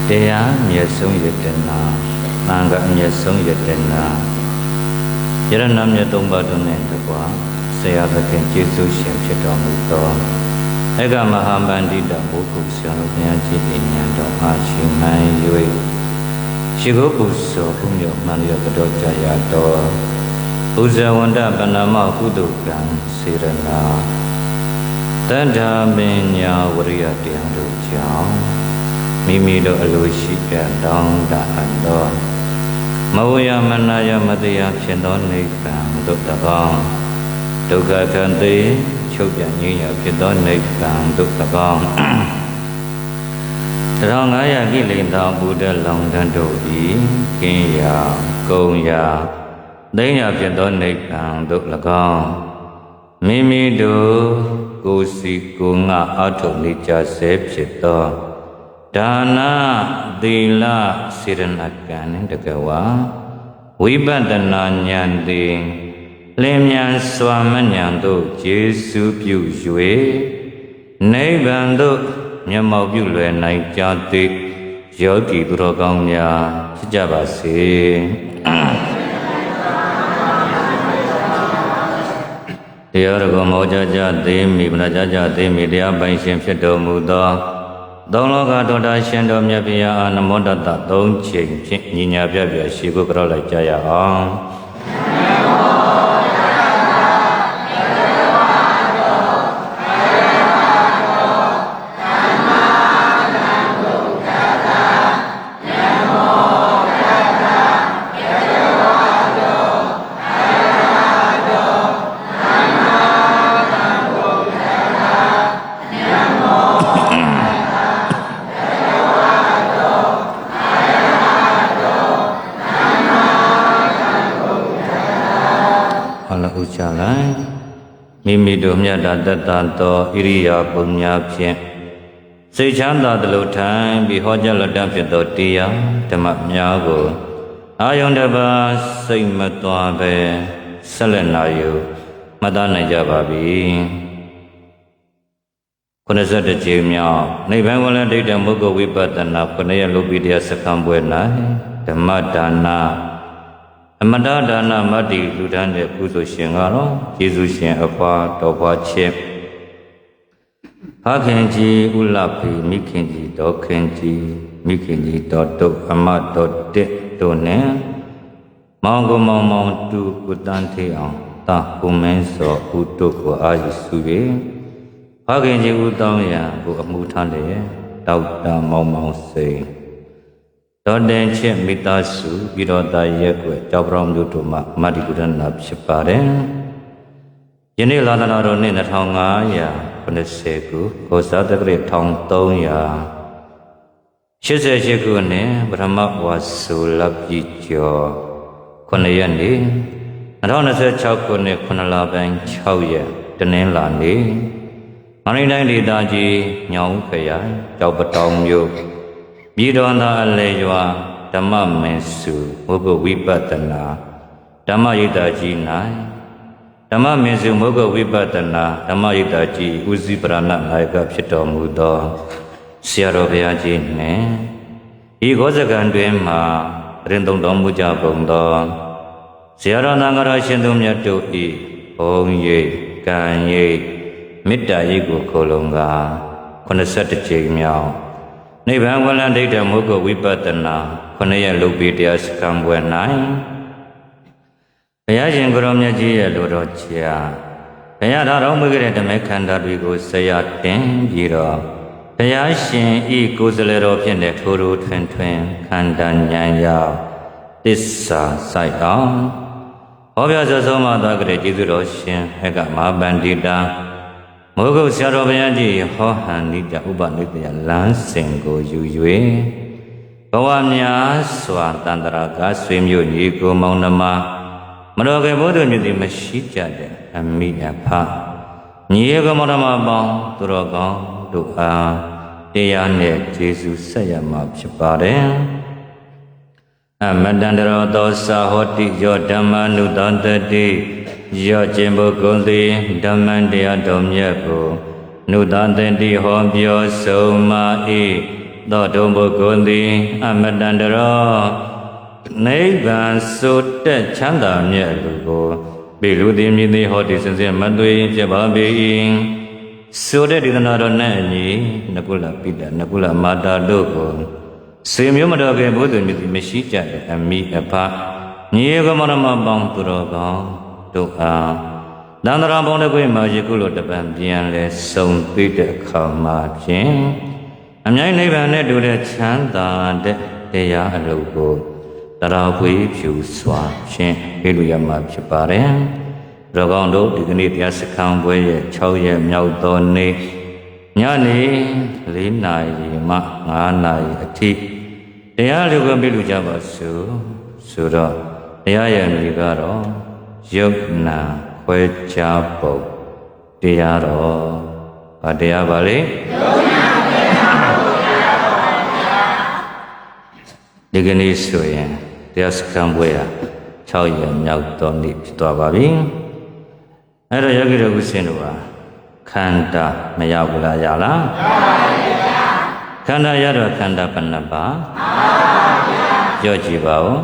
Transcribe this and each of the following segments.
တရားမျက်ဆုံးရတနာသံဃာမျက်ဆုံးရတနာယရဏမြတ်သုံးပါးတို့နဲ့တကွာဆရာသခင်ကျေးဇူးရှင်ဖြစ်တော်မူသောဧကမဟာဗန္တိတဘုခုဆရာတော်ဘုရားကြီးတင်ဉာဏ်တော်အားရှိနိုင်၍ရှိခိုးပူဇော်ဘုမြော်မှန်ရတော်ကြရတော်ဘုဇဝန္တပဏမကုသကံစေရနာတဏ္ဍာမညာဝရိယတရားတို့ကြောင့်မိမိတို့အလိုရှိကြတောင်းတအပ်သောမဝယမနာယမတရားဖြစ်သောနိဗ္ဗာန်သို့၎င်းဒုက္ခခန္တေချုပ်ပြန်ငြိမ်းရာဖြစ်သောနိဗ္ဗာန်သို့၎င်း1500ကိလေသာဘုဒ္ဓလောင်တန်းတို့၏ကင်းရာကုံရာသိညာဖြစ်သောနိဗ္ဗာန်သို့၎င်းမိမိတို့ကိုယ်စီကိုယ်ငါအထုံနေကြဆဲဖြစ်သောဒါနသီလစေရနာကံနှင့်တကဝါဝိပဿနာဉာဏ်သည်လင်းမြန်စွာမဉဏ်သို့ကျေစုပြု၍နိဗ္ဗာန်သို့မျက်မှောက်ပြုလွယ်နိုင်ကြသည်ယောဂီသူတော်ကောင်းများဖြစ်ကြပါစေတရားတော်မောကြကြသေးမိဗနာကြကြသေးမိတရားပိုင်ရှင်ဖြစ်တော်မူသောသုံးလောကတော်တာရှင်တော်မြတ်ဗျာအာနမောတတသုံးချိန်ဖြင့်ညီညာပြပြရှိဖို့ကြောက်လိုက်ကြရအောင်မိမိတို့မြတ်တာတတသောဣရိယာပုညဖြင့်စိတ်ချမ်းသာသလိုထိုင်ပြီးဟောကြားလက်တတ်ဖြစ်သောတရားဓမ္မများကိုအာယုန်တပါစိတ်မသွားပဲဆက်လက်နာယူမှတ်သားနိုင်ကြပါပြီ91ကြိမ်မြောက်နိဗ္ဗာန်ဝလဒိဋ္ဌမုဂ္ဂဝိပဿနာ9ရက်လုံးပြီးတရားစခန်းပွဲ၌ဓမ္မဒါနအမတဒါနမတ္တိလူဒန်းတဲ့ကုသိုလ်ရှင်ကတော့ယေရှုရှင်အဖွာတော်ဖွာချင်းဖခင်ကြီးဥလဖေမိခင်ကြီးဒေါခင်ကြီးမိခင်ကြီးတော်တုတ်အမတော်တက်တို့နဲ့မောင်ကိုမောင်မောင်တူကုတန်းထေအောင်တာကုမင်းစောဥတုကိုအာရစု၍ဖခင်ကြီးဥတောင်းရန်ကိုအမှုထမ်းတဲ့ဒေါက်တာမောင်မောင်စိန်တော်တင်ချက်မိသားစုပြီးတော့တာရက်ွယ်ကြောက်ပြောင်းမြို့တို့မှာမတ္တိကုဒနာဖြစ်ပါတယ်။ယနေ့လာသနာတော်နှစ်2590ခုကောဇာတက္ကရာ1388ခုနှစ်ပထမဝါဆိုလပြည့်ကျော်9ရက်နေ့2026ခုနှစ်9လပိုင်း6ရက်တနင်္လာနေ့မန္တလေးတိုင်းဒေသကြီးညောင်ခရိုင်ကြောက်ပတောင်မြို့ပြည်တော်သာအလေရွာဓမ္မမင်းစုမုဂ္ဂဝိပဿနာဓမ္မရိပ်သာကြီး၌ဓမ္မမင်းစုမုဂ္ဂဝိပဿနာဓမ္မရိပ်သာကြီးဦးစီးပရဏနာယကဖြစ်တော်မူသောဆရာတော်ဘုရားကြီးနှင့်ဤဂောဇကံတွင်မှရင်သုံးတော်မူကြပုံသောဆရာတော်သံဃာရှင်သူမြတ်တို့၏ဘုံရိပ်ကံရိပ်မေတ္တာရိပ်ကိုခိုလုံက81ကြိမ်မြောက်နိဗ္ဗာန်ဝလဒိဋ္ဌမုဂ္ဂဝိပဿနာ9ရက်လုံးပြီးတရားစခန်းပွဲ၌ဘုရားရှင်ကိုရောမြတ်ကြီးရဲ့လိုတော်ချာဘုရားတော်မူခဲ့တဲ့ဓမ္မခန္ဓာတွေကိုဆရာတင်ပြီးတော့ဘုရားရှင်ဤကိုယ်စလဲတော်ဖြစ်တဲ့ထိုးထိုးထွန်းထွန်းခန္ဓာဉာဏ်ရောက်သစ္စာစိုက်အောင်ဟောပြဆိုဆုံးမသွားကြတဲ့ကျေးဇူးတော်ရှင်အကမဟာဗန္တိတာမိုးကုတ်ဆရာတော်ဘုရားကြီးဟောဟန်နိတဥပနိတယလမ်းစဉ်ကိုယူ၍ဘဝများစွာတန္တရာကဆွေမျိုးညီကိုမောင်နှမမတော်ကဘုဒ္ဓမြတ်တိမရှိကြတဲ့အမိအဖညီရကမောင်နှမပေါင်းသူတော်ကောင်းတို့အားတရားနဲ့ကျေးဇူးဆက်ရမှာဖြစ်ပါတယ်အမတန္တရောသောသာဟောတိယောဓမ္မနုတန္တတိယောကျင်ဘုဂုံတိဓမ္မတရားတော်မြတ်ကိုနုတန္တတိဟောပြောဆုံးမ၏ သောတုံပုဂ္ဂိုလ်သည်အမတန္တရောနိဗ္ဗာန်ဆိုတက်ချမ်းသာမြတ်လူကိုပေလူသည်မြည်သည်ဟောတိစင်စစ်မသွေဖြစ်ပါပေ၏ဆိုတဲ့ဒေသနာတော်နဲ့အညီနကုလပိတနကုလမာတာတို့ကိုစေမျိုးမတော်ခင်ဘုသူမြည်သည်မရှိကြတဲ့အမိအဖညီကမရမပေါင်းသူတော်ကောင်းတို့အားသန္တရာပေါင်းတစ်ခွေမှာယခုလိုတပံပြန်လဲစုံသိတဲ့အခါမှာဖြင့်အမြိုင်နိဗ္ဗာန်နဲ့တူတဲ့ချမ်းသာတဲ့တရားအလုပ်ကိုတရားဝေးဖြူစွာဖြင့်ပြုလို့ရမှာဖြစ်ပါတယ်။တော်ကောင်းတို့ဒီကနေ့တရားစခန်းပွဲရဲ့6ရက်မြောက်သောနေ့ညနေ4နာရီမှ5နာရီအထိတရားလူကိုပြုလို့ကြပါစို့ဆိုတော့တရားရည်ကြီးကတော့ယုတ်နာခွဲခြားပုံတရားတော်ဗာတရားပါလေဒီကနေ့ဆိုရင်တရားစခန်းပွဲဟာ6ရက်မြောက်သောနေ့ဖြစ်သွားပါပြီအဲ့တော့ယောဂီတို့ဦးစင်တို့ဟာခန္ဓာမရဘူးလားရလားရပါပါဗျာခန္ဓာရတော့ခန္ဓာဘယ်နှပါမှန်ပါဗျာပြောကြည့်ပါဦး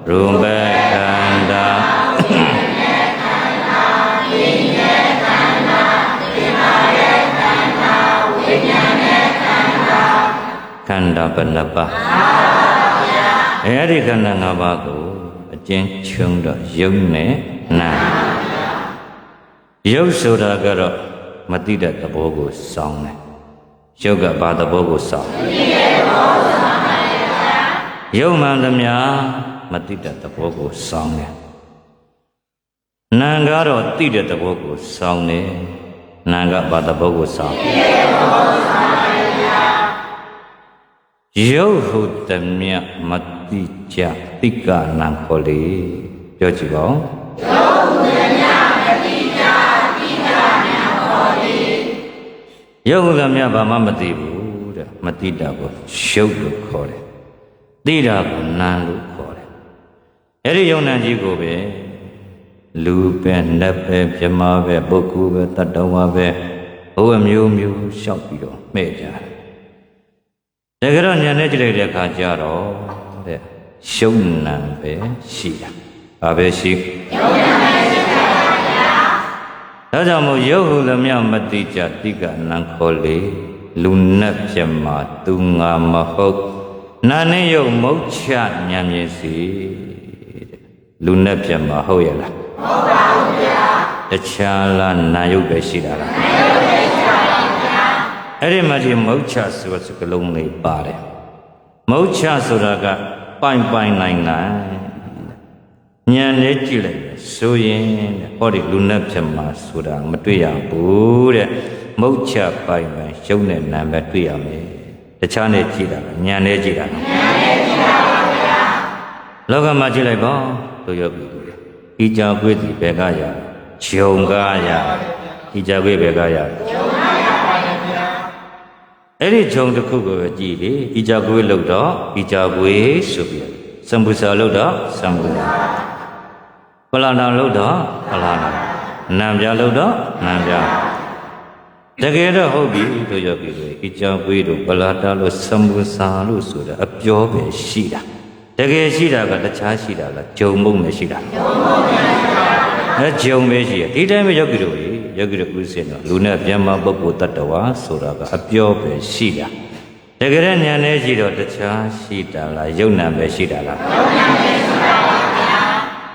ရူပခန္ဓာခန္ဓာဘယ်နှပါအဲ့ဒီခန္ဓာ၅ပါးကိုအကျဉ်းချုပ်တော့ယုတ်နဲ့နာယုတ်ဆိုတာကတော့မသိတဲ့သဘောကိုစောင်းတယ်ယုတ်ကဘာသဘောကိုစောင်းမသိတဲ့သဘောကိုစောင်းပါဗျာယုတ်မှန်သမျှမသိတဲ့သဘောကိုစောင်းတယ်နာကတော့သိတဲ့သဘောကိုစောင်းတယ်နာကဘာသဘောကိုစောင်းသိတဲ့သဘောကိုစောင်းပါဗျာယုတ်ဟုတ်သမျှမသိကြတိကနာခေါ်လေပြောကြည့်ပါဦးယုတ်ဟုတ်သမျှမသိကြတိကနာခေါ်လေယုတ်ဟုတ်သမျှဘာမှမသိဘူးတဲ့မသိတာကိုယုတ်လို့ခေါ်တယ်သိတာကိုနာလို့ခေါ်တယ်အဲ့ဒီယုံနာကြီးကိုပဲလူပဲနတ်ပဲပြမပဲပုဂ္ဂိုလ်ပဲတတ္တဝါပဲဘဝမျိုးမျိုးရှောက်ပြီးတော့မဲ့ကြတယ်တကယ်တော့ဉာဏ်နဲ့ကြည့်လိုက်တဲ့အခါကျတော့တဲ့ရှုံးနံပဲရှိတာဘာပဲရှိရှုံးနံပဲရှိတာပါဗျာဒါကြောင့်မို့ယုတ်ဟုသမျှမတိကြတိကနံခေါ်လေလူနဲ့ပြမသူငါမဟုတ်နာနဲ့ယုတ်မုတ်ချဉာဏ်မြင်စီလူနဲ့ပြမဟုတ်ရဲ့လားဟုတ်ပါဘူးဗျာတခြားလားနာယုတ်ပဲရှိတာလားနာယုတ်ပဲရှိပါဗျာအဲ့ဒီမှာဒီမုတ်ချဆိုတဲ့စကားလုံးလေးပါတယ်မုတ်ချဆိုတာကပိုင်ပိုင်နိုင်နိုင်ဉာဏ်နဲ့ကြည့်လိုက်ဆိုရင်ဟောဒီလူနဲ့ဖြစ်မှာဆိုတာမတွေ့ရဘူးတဲ့မုတ်ချပိုင်ပိုင်ရုပ်နဲ့နာမ်ပဲတွေ့ရမယ်တခြားနဲ့ကြည့်တာဉာဏ်နဲ့ကြည့်တာဉာဏ်နဲ့ကြည့်တာပါဗျာလောကမှာကြည့်လိုက်ပါတို့ယောဂီတို့ဤကြောင့်ကိုယ်ဒီဘက်ကရဂျုံကားရဤကြောင့်ကိုယ်ဘက်ကရဂျုံကားရပါဗျာအဲ့ဒီဂျုံတစ်ခုကိုပဲကြည့်လေဤကြောင့်ကိုယ်လို့တော့ဤကြောင့်ကိုယ်ဆိုပြီးစံပူစာလို့တော့စံပူစာပလာနာလို့တော့ပလာနာနံပြလို့တော့နံပြတကယ်တော့ဟုတ်ပြီတို့ယောဂီတွေဤကြောင့်ကိုယ်တို့ပလာတာလို့စံပူစာလို့ဆိုတာအပြောပဲရှိတာတကယ်ရှိတာကတခြားရှိတာလားဂျုံမုံနဲ့ရှိတာဂျုံမုံနဲ့ရှိတာအဲဂျုံပဲရှိရဒီတိုင်းပဲယောဂီတို့ဥစဉ်တော့လူနဲ့ပြန်မပုဂ္ဂိုလ်တ attva ဆိုတာကအပြောပဲရှိတာတကယ်ဉာဏ်နဲ့ရှိတော့တခြားရှိတာလားယုံနာပဲရှိတာလား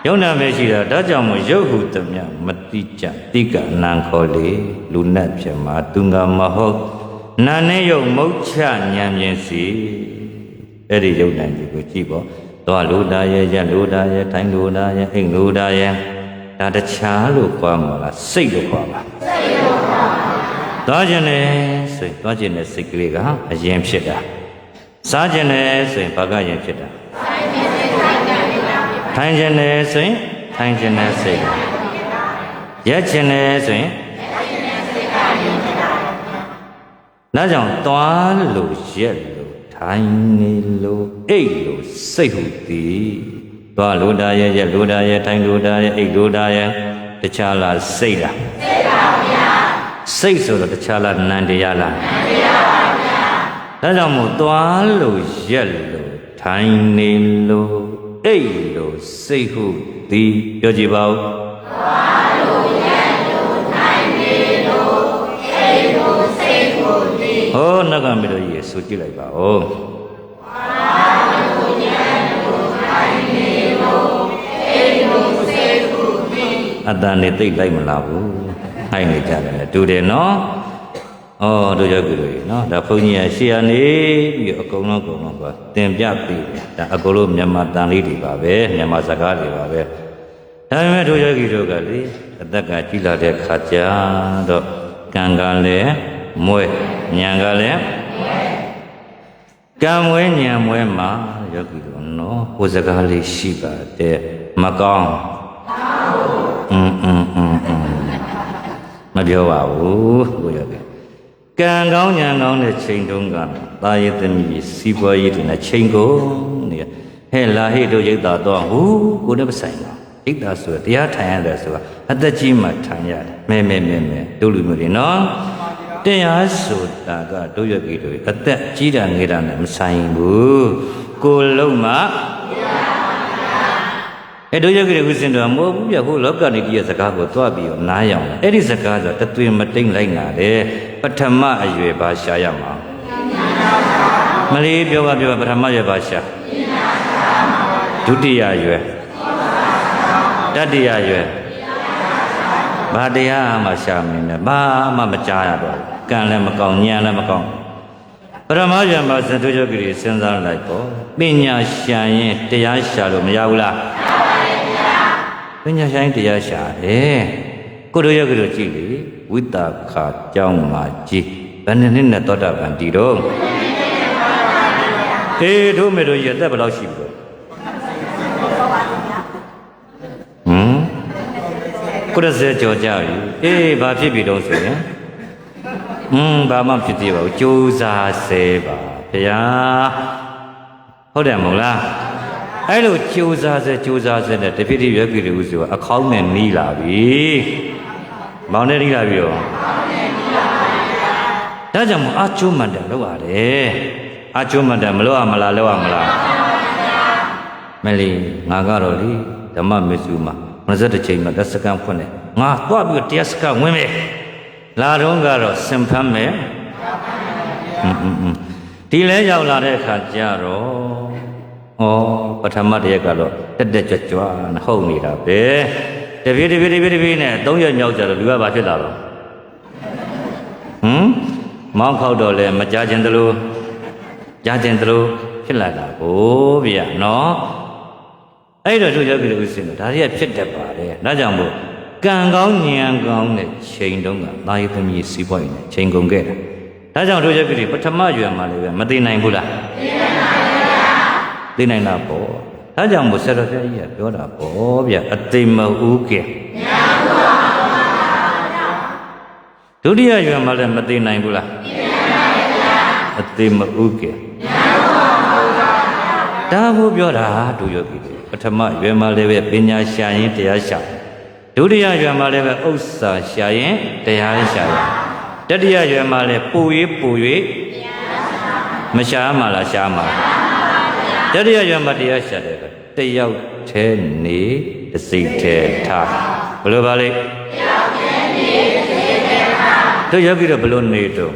ယုံနာပဲရှိတာဒါကြောင့်မို့ယုတ်ဟုသမျှမတိကြတိကနံခေါ်လေလူနဲ့ပြန်မသူငါမဟုတ်နာနဲ့ယုတ်မုတ်ချဉာဏ်မြင်စီအဲ့ဒီယုတ်နိုင်ကြီးကိုကြည့်ပေါ့သွားလိုတာရဲ့ရက်လိုတာရဲ့ထိုင်လိုတာရဲ့အိမ်လိုတာရဲ့ဒါတခြားလို့ခေါ်မှာလားစိတ်လို့ခေါ်ပါစိတ်လို့ခေါ်ပါသွားခြင်းနဲ့ဆိုရင်သွားခြင်းနဲ့စိတ်ကလေးကအရင်ဖြစ်တာစားခြင်းနဲ့ဆိုရင်ဘာကရင်ဖြစ်တာထိုင်ခြင်းနဲ့ဆိုရင်ထိုင်ခြင်းနဲ့စိတ်ရက်ခြင်းနဲ့ဆိုရင်ဒါကြောင့်သွားလို့ရက်လို့ထိုင်နေလို့အိတ်လို့စိတ်ဟုတ်သည်သွားလိုတာရဲ့ရက်လိုတာရဲ့ထိုင်လိုတာရဲ့အိတ်လိုတာရဲ့တခြားလားစိတ်လားစိတ်ပါဗျာစိတ်ဆိုတော့တခြားလားနံတရားလားနံတရားပါဗျာ ဒါကြောင့်မို့သွားလို့ရက်လို့ထိုင်နေလို့အိတ်လို့စိတ်ဟုသည်ပြောကြည့်ပါဦးသွားလို့ရက်လို့ထိုင်နေလို့အိတ်လို့စိတ်ဟုသည်ဟောနောက်ကမလို့ရေဆိုကြည့်လိုက်ပါဦးသွားလို့ရက်လို့ထိုင်နေလို့အိတ်လို့စိတ်ဟုသည်အတ္တနဲ့သိလိုက်မလားဘူးဟိုက်နေကြတယ်တူတယ်နော်တို့ယောဂီတို့နော်ဒါဘုန်းကြီးကရှေ့ကနေပြီးအကုန်လုံးကတင်ပြပြီးဒါအကုန်လုံးမြန်မာတန်လေးတွေပါပဲမြန်မာစကားတွေပါပဲဒါပေမဲ့တို့ယောဂီတို့ကလေအသက်ကကြီးလာတဲ့ခါကျတော့ကံကလည်းမွဲဉာဏ်ကလည်းကံမွဲဉာဏ်မွဲမှာယောဂီတို့နော်ဟိုစကားလေးရှိပါတယ်မကောင်းမပြောပါဘူးဟိုယောဂီကံကောင်းဉာဏ်ကောင်းတဲ့ချိန်တုန်းကသာယသမီးစီးပွားရေးတွေနဲ့ချိန်ကုန်နေဟဲ့လာဟိတို့ရိတ်တာတော့ဟူကိုလည်းမဆိုင်ပါရိတ်တာဆိုတရားထိုင်ရတယ်ဆိုတာအသက်ကြီးမှထိုင်ရတယ်မဲတို့လူမျိုးတွေနော်တရားဆိုတာကတို့ရကြီးတို့အသက်ကြီးတာငယ်တာနဲ့မဆိုင်ဘူးကိုလုံးမှတို့ယောဂီတွေဥစဉ်တော်မဟုတ်ဘူးပြဟိုလောကနေဒီရဲ့စကားကိုသွားပြီးတော့နားရအောင်အဲ့ဒီစကားဆိုတသွေမတိမ့်လိုက်နာတယ်ပထမအရွယ်ပါရှာရမှာမလေးပြောပါပထမရွယ်ပါရှာဒုတိယရွယ်တတိယရွယ်ဘာတရားမှရှာမင်းနဲ့ဘာမှမကြားရတော့ကံလည်းမကောင်းဉာဏ်လည်းမကောင်းပထမရွယ်မှာဇတုယောဂီတွေစဉ်းစားလိုက်ပေါ့ပညာရှာရင်တရားရှာလို့မရဘူးလားပညာဆိုင်တရားရှာတယ်ကိုတို့ယောဂီတို့ကြည့်လေဝိတာခာကြောင်းမှာကြည်ဘယ်နှစ်နဲ့သောတာပန်တည်တော့တို့မေတို့ရသက်ဘယ်လောက်ရှိပြီကိုရစေကြောကြပြီဘာဖြစ်ပြီတော့ဆိုရင်ဘာမှဖြစ်သေးပါဘူးကြိုးစားစေပါဗျာဟုတ်တယ်မဟုတ်လားအဲ့လိုကြိုးစားစေနဲ့တဖြည်းဖြည်းရွက်ကြည့်လို့ဆိုအခေါင်းနဲ့နီးလာပြီမောင်နဲ့နီးလာပြီရောဒါကြောင့်အာချိုးမှန်တယ်လို့ရတယ်အာချိုးမှန်တယ်မလို့ရမလားလို့ရမလားမလီငါကတော့လေဓမ္မမေစုမှာ21ချိန်မှာတက်စကန်ဖွင့်တယ်ငါသွားပြီးတရားစကန်ဝင်မယ်လာတော့ကတော့စင်ဖမ်းမယ်ဒီလဲရောက်လာတဲ့အခါကျတော့ပထမတရက်ကတော့တက်ကြွဟုတ်နေတာပဲတပြေးနဲ့3ရက်မြောက်ကြတော့လူကဘာဖြစ်လာတော့မောင်းခောက်တော့လဲမကြားခြင်းတလို့ကြားခြင်းတလို့ဖြစ်လာတာကိုဗျာနော်အဲ့တော့တို့ယောဂီတို့ဥစဉ်ဒါတွေကဖြစ်တတ်ပါတယ်ဒါကြောင့်မို့ကံကောင်းဉာဏ်ကောင်းတဲ့ချိန်တုန်းကသာယသမီးစီးပွားရေးနဲ့ချိန်ကုန်ခဲ့တာဒါကြောင့်တို့ယောဂီတွေပထမရွယ်မှာလည်းမသိနိုင်ဘူးလားသိနိုင်တာပေါ့ဒါကြောင့်မို့ဆရာတော်ဘုရားကြီးကပြောတာပေါ့ဗျအသိမဟုတ်ကဲဒုတိယရွယ်မှာလည်းမသိနိုင်ဘူးလားအသိမဟုတ်ကဲဒါကိုပြောတာတို့ယောဂီတွေပထမရွယ်မှာလည်းပဲပညာရှာရင်တရားရှာဒုတိယရွယ်မှာလည်းပဲဥစ္စာရှာရင်တရားရှာရတတိယရွယ်မှာလည်းပို၍မရှာမှလားရှာမှာတတိယရွယ်မှာတရားရှာတယ်တယောက်တည်းနေတစိတ်တည်းထားဘယ်လိုပါလဲတယောက်တည်းနေတစိတ်တည်းထားတို့ယောဂီတော့ဘယ်လိုနေတော့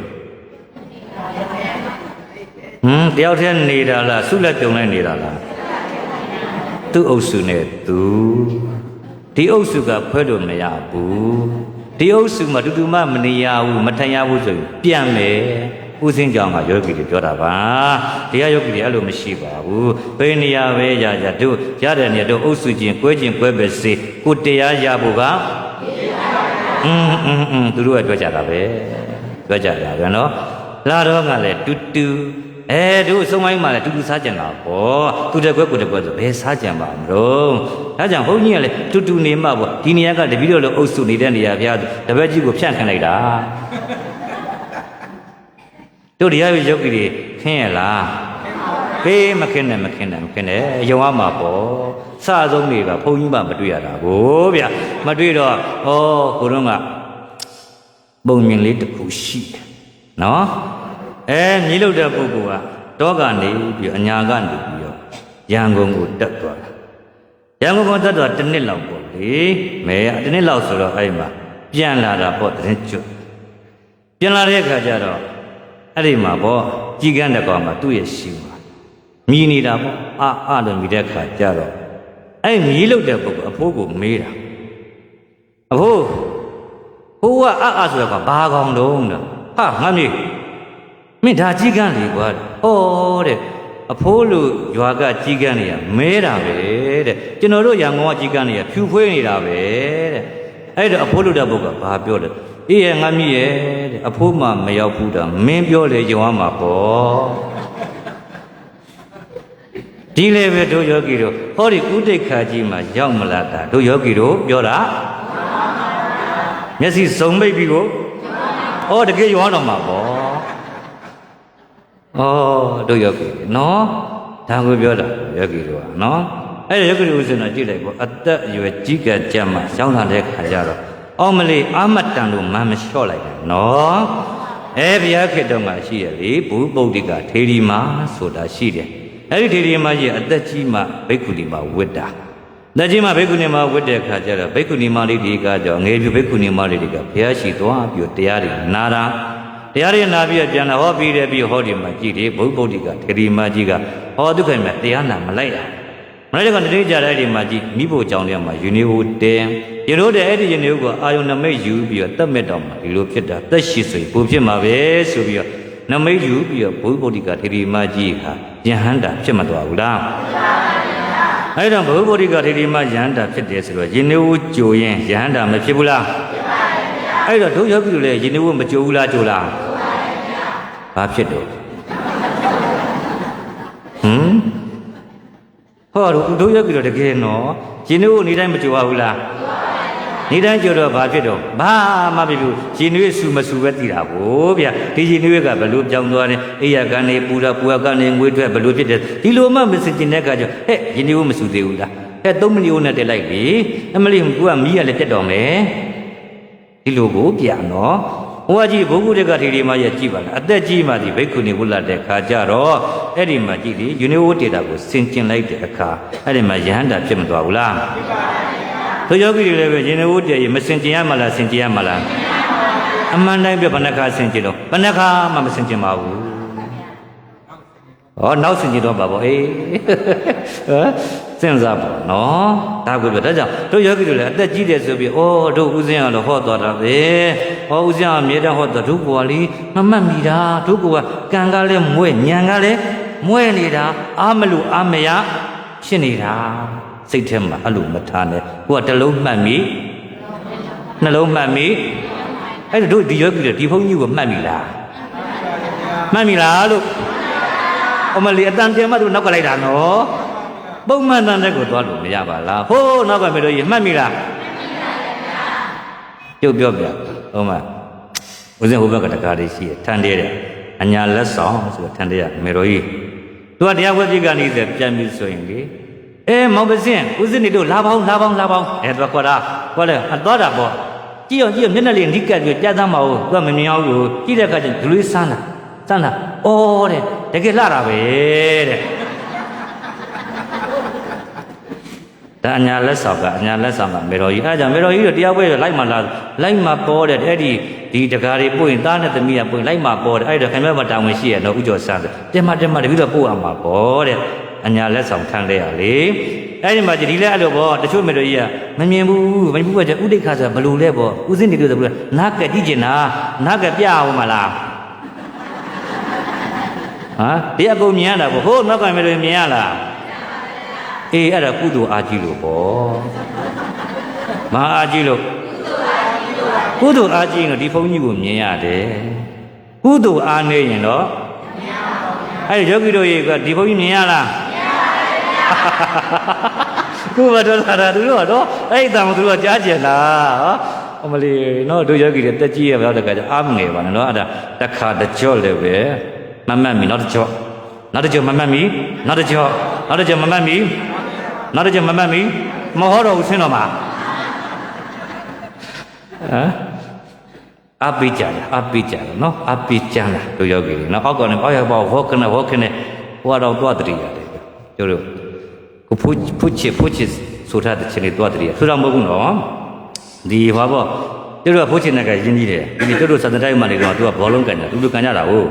တယောက်တည်းနေတာလားဆုလက်ကြုံလိုက်နေတာလားသူ့အုပ်စုနဲ့သူဒီအုပ်စုကခွဲလို့မရဘူးဒီအုပ်စုမှာတူမမနေရဘူးမထိုင်ရဘူးဆိုရင်ပြန်မယ်ဥစဉ်ကြောင့်ကယောဂီတွေပြောတာပါတရားယောဂီတွေအဲ့လိုမရှိပါဘူးဘယ်နေရာပဲရတို့ရတဲ့နေရာတို့အုပ်စုချင်းကွဲပဲစေကိုတရားရဖို့ကသူတို့ကပြောကြတာပဲနော်လာတော့ကလည်းတူတို့အဆုံးပိုင်းမှာလည်းတူစားကြံတာပေါ့သူတကွက်ကိုတကွက်ဆိုဘယ်စားကြံပါမလို့ဒါကြောင့်ဘုန်းကြီးကလည်းတူနေမှပေါ့ဒီနေရာကတပည့်တော်လို့အုပ်စုနေတဲ့နေရာဗျာတပည့်ကြီးကိုဖြန့်ခံလိုက်တာတို့တရားယောဂီတွေခင်းရလားဘေးမခင်းနဲ့ယုံရမှာပေါ့စဆုံးနေပါဘုန်းကြီးမှမတွေ့ရတာကိုဗျမတွေ့တော့ကိုတော့ကပုံမြင်လေးတစ်ခုရှိတယ်နော် မြေလုတဲ့ပုဂ္ဂိုလ်ကတောကနေပြီးအညာကနေပြီးတော့ရန်ကုန်ကိုတက်သွားတာရန်ကုန်ကိုတက်သွားတစ်နှစ်လောက်ပေါ့လေမဲတစ်နှစ်လောက်ဆိုတော့အဲ့မှာပြန်လာတာပေါ့တဲ့ကျွတ်ပြန်လာတဲ့အခါကျတော့အဲ့ဒီမှာပေါ့ကြီးကန်းတဲ့ကောင်မှာသူ့ရဲ့ရှိမှာမြည်နေတာပေါ့အာလို့မြည်တဲ့အခါကျတော့အဲ့မြေလုတဲ့ပုဂ္ဂိုလ်အဖိုးကိုမေးတာအဖိုးဟိုကအာဆိုတော့ကဘာကောင်တုံးတော့ဟာငါမြေမင်းဒါကြီးကန်းလေကွာဩတဲ့အဖိုးလူရွာကကြီးကန်းနေရမဲတာပဲတဲ့ကျွန်တော်တို့ရန်ကုန်ကကြီးကန်းနေရဖြူဖွေးနေတာပဲတဲ့အဲ့တော့အဖိုးလူတဲ့ပုဂ္ဂိုလ်ဘာပြောလဲအေးရငါမြေရဲ့တဲ့အဖိုးမှမရောက်ဘူးတာမင်းပြောလေယုံရမှာပေါ့ဒီလေပဲတို့ယောဂီတို့ဟောဒီဥဒိဋ္ဌာကြီးမှာရောက်မလာတာတို့ယောဂီတို့ပြောတာမျက်စိစုံမိတ်ပြီးကိုဩတကယ်ရောတော့မှာပေါ့ဩတို့ယောဂီနော်ဒါကိုပြောတာယောဂီတို့ကနော်အဲ့ဒီယောဂီတို့ဆိုတော့ကြည့်လိုက်ပေါ့အသက်အရွယ်ကြီးကကြမ်းမှရောက်လာတဲ့ခါကျတော့အောင်မလေးအာမတန်လို့မမလျှော့လိုက်တယ်နော်ဘုရားခေတ္တမှာရှိရလေဘုပုဒ္ဓိကထေရီမာဆိုတာရှိတယ်အဲ့ဒီထေရီမာကြီးအသက်ကြီးမှဘိက္ခုနီမှာဝတ်တာလက်ကြီးမှာဘိက္ခုနီမှာဝတ်တဲ့အခါကျတော့ဘိက္ခုနီမလေးတွေကကြောငယ်ပြဘိက္ခုနီမလေးတွေကဘုရားရှိသွားပြီးတရားတွေနာတာတရားတွေနာပြီးပြန်လာဟောပြီးတယ်ပြီးဟောဒီမှာကြည်တယ်ဘုပုဒ္ဓိကထေရီမာကြီးကဟောဒုက္ခမြတ်တရားနာမလိုက်ရမလိုက်တဲ့ကတည်းကကြတဲ့ဒီမှာကြည်မိဖို့ကြောင့်လည်းမှာယူနေဦးတယ်ယူလို့တဲ့အဲ့ဒီယူနေဦးကအာယုန်နမိတ်ယူပြီးတော့တတ်မဲ့တော်မှာဒီလိုဖြစ်တာသက်ရှိဆိုရင်ဘုဖြစ်မှာပဲဆိုပြီးတော့နမိတ်ယူပြီးတော့ဘုပုဒ္ဓိကထေရီမာကြီးဟာယဟန္တာဖြစ်မသွားဘူးလားအဲ့တော့ဘုဗုဒ္ဓကထေရီမယဟန္တာဖြစ်တယ်ဆိုတော့ယင်းနေဦးကြိုရင်ယဟန္တာမဖြစ်ဘူးလားဖြစ်ပါရဲ့ဗျာအဲ့တော့တို့ယောဂီတို့လည်းယင်းနေဦးမကြိုဘူးလားကြိုလားကြိုပါရဲ့ဗျာဘာဖြစ်တော့ဟောတို့ယောဂီတို့တကယ်နော်ယင်းနေဦးနေတိုင်းမကြိုပါဘူးလားကြိုပါရဲ့ဗျာနေတိုင်းကြိုတော့ဘာဖြစ်တော့ဘာမှမဖြစ်ဘူးယင်းနေဦးဆူမဆူပဲတည်တာဗောဗျာဒီယင်းနေဦးကဘယ်လိုပြောင်းသွားတယ်အိယာကနေပူတာပူကနေငွေထွက်ဘယ်လိုဖြစ်တယ်ဒီလိုမှမစင်ကျင်တဲ့အခါကျဟဲ့ယင်းနေဦးမဆူသေးဘူးလား3မိနစ်နဲ့တက်လိုက်လေအမလေးကမီးရလည်းပြတ်တော်မယ်ဒီလိုကိုပြန်နော်ဟိုကကြီးဘုဂုတကထေရီမရဲ့ကြည့်ပါလားအသက်ကြီးမှဒီဘိက္ခုနီဝုလတဲ့ခါကြတော့အဲ့ဒီမှာကြည့်လေယူနီဝဒေတာကိုစင်ကျင်လိုက်တဲ့အခါအဲ့ဒီမှာယဟန္တာဖြစ်မသွားဘူးလားဖြစ်ပါဘူးယောဂီတွေလည်းပဲယူနီဝတည်းမစင်ကျင်ရမလားစင်ကျင်ရမလားအမှန်တိုင်းပြဘဏ္ဍခါစင်ကျင်တော့ဘဏ္ဍခါမှမစင်ကျင်ပါဘူးနောက်စင်ကျင်တော့ပါဗောစဉ်းစားပါနော်ဒါကိုပြောဒါကြောင့်တို့ယောဂီတို့လည်းအသက်ကြီးတယ်ဆိုပြီးတို့ဥစဉ်ကတော့ဟောသွားတာပဲဥစဉ်ကမြေတန်းဟောတော့တို့ကောလီမမှတ်မိတာတို့ကောကံကလည်းမွဲညံကလည်းမွဲနေတာအာမလို့အာမရဖြစ်နေတာစိတ်ထဲမှာအဲ့လိုမထားနဲ့ကိုကတစ်လုံးမှတ်မိနှလုံးမှတ်မိအဲ့တို့ဒီယောဂီတွေဒီဘုန်းကြီးကိုမှတ်မိလားမှတ်မိလားလို့အမလီအတန်ပြန်မှတို့နောက်ကလိုက်တာနော်ပုံမှန်တန်တဲ့ကိုသွားလို့မရပါလားဟိုးနောက်ကမေတို့ကြီးမှတ်မိလားမှတ်မိပါဗျာပြုတ်ပြောပြဟုတ်မှာဦးဇင်းဟိုဘက်ကတကားလေးရှိတယ်ထန်သေးတယ်အညာလက်ဆောင်ဆိုတော့ထန်သေးရမေတို့ကြီးသူကတရားဝဲပြကနေပြန်ပြီးဆိုရင်လေမောင်ပစင်းဦးဇင်းနေတို့လာပေါင်းသူကခေါ်တာသွားတာပေါ့ကြည့်အောင်မျက်နှာလေးနိကတ်ပြီးကြားသားမအောင်သူကမမြင်အောင်ကိုကြည့်တဲ့အခါကျဒလူလေးစမ်းတာတဲ့တကယ်လှတာပဲတဲ့ဒါအညာလက်ဆောင်ကအညာလက်ဆောင်ကမေတော်ကြီးအဲဒါကြောင့်မေတော်ကြီးတို့တရားပွဲလိုက်မှပေါ်တဲ့အဲ့ဒီတကားတွေပို့ရင်သားနဲ့သမီးကပို့ရင်လိုက်မှပေါ်တယ်အဲ့ဒါခင်ဗျားမတာဝန်ရှိရတော့ဥကျော်ဆန်းဆိုတင်မတပည့်တော့ပို့အောင်မှာပေါ်တဲ့အညာလက်ဆောင်ထမ်းလဲရလေအဲ့ဒီမှာဒီလဲအဲ့လိုပေါ့တချို့မေတော်ကြီးကမမြင်ဘူးကဥဒိဋ္ဌာဆိုဘလို့လဲပေါ့ဥစဉ်နေလို့ဆိုဘလို့နားကကြည့်ကျင်တာနားကပြအောင်မလားဒီအကုန်မြင်ရတာပေါ့ဟိုနောက်ကမေတော်မြင်ရလားအဲ့ဒါကုသိုလ်အားကြီးလို့ပေါ့မဟာအားကြီးလို့ကုသိုလ်အားကြီးရင်တော့ဒီဘုန်းကြီးကိုမြင်ရတယ်ကုသိုလ်အားနေရင်တော့မမြင်ပါဘူးအဲ့ဒီယောဂီတို့ရေကဒီဘုန်းကြီးမြင်ရလားမြင်ပါတယ်ဗျာခုမတော်တာသူတို့ကတော့အဲ့ဒီတန်သူတို့ကကြားကျင်လားအမလီနော်တို့ယောဂီတွေတက်ကြီးရပြောတဲ့ကကြအားမငယ်ပါနဲ့နော်အဲ့ဒါတစ်ခါတကြော့လည်းပဲမမှတ်မီနောက်တကြော့မမှတ်မီနောက်တကြော့မမှတ်မီနောက်တစ်ချက်မမှတ်မီမဟောတော့ဘူးဆင်းတော့မှာ အပိကြတယ်နော်အပိကြမ်းတာတို့ယောဂီတွေနော်အောက်ကနေအောက်ရောက်ပေါ့ဝေါကနေဟိုကတော့သွားတရိရတယ်တို့ကိုဖုချစ်ဆိုထားတဲ့ချင်းလေးသွားတရိရဆိုတော့မဟုတ်ဘူးနော်ဒီဘာပေါ့တို့ကဖုချစ်နဲ့ကရင်းကြီးတယ်ဒီတို့စတဲ့တိုင်းမှာနေတော့သူကဘောလုံးကန်တာတူကန်ကြတာဟုတ်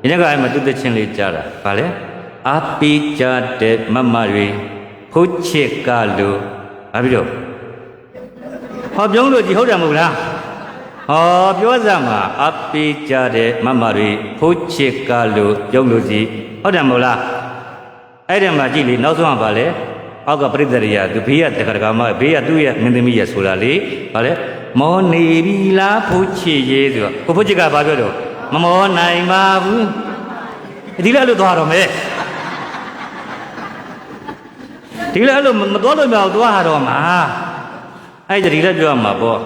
ဒီနေ့ကအဲ့မှာသူတဲ့ချင်းလေးကြားတာဗာလဲအပိကြတဲ့မမတွေဖုချစ်ကလို့ဘာဖြစ်တော့ဟောပြုံးလို့ဒီဟုတ်တယ်မဟုတ်လားဟောပြောစမ်းမှာအပိကြတဲ့မမတွေဖုချစ်ကလို့ပြုံးလို့စီဟုတ်တယ်မဟုတ်လားအဲ့ဒီမှာကြည့်လေနောက်ဆုံးကဘာလဲအောက်ကပြိတ္တရိယသူဘေးကတက္ကရာမဘေးကသူ့ရဲ့မင်းသမီးရဲ့ဆိုတာလေဘာလဲမောနေပြီလားဖုချစ်ရေးဆိုတော့ကိုဖုချစ်ကဘာပြောတော့မမောနိုင်ပါဘူးဒီလည်းလို့သွားတော့မယ်ဒီလည်းလို့မသွားလို့မအောင်သွားတော့မှာအဲ့ဒီလည်းပြောမှာပေါ့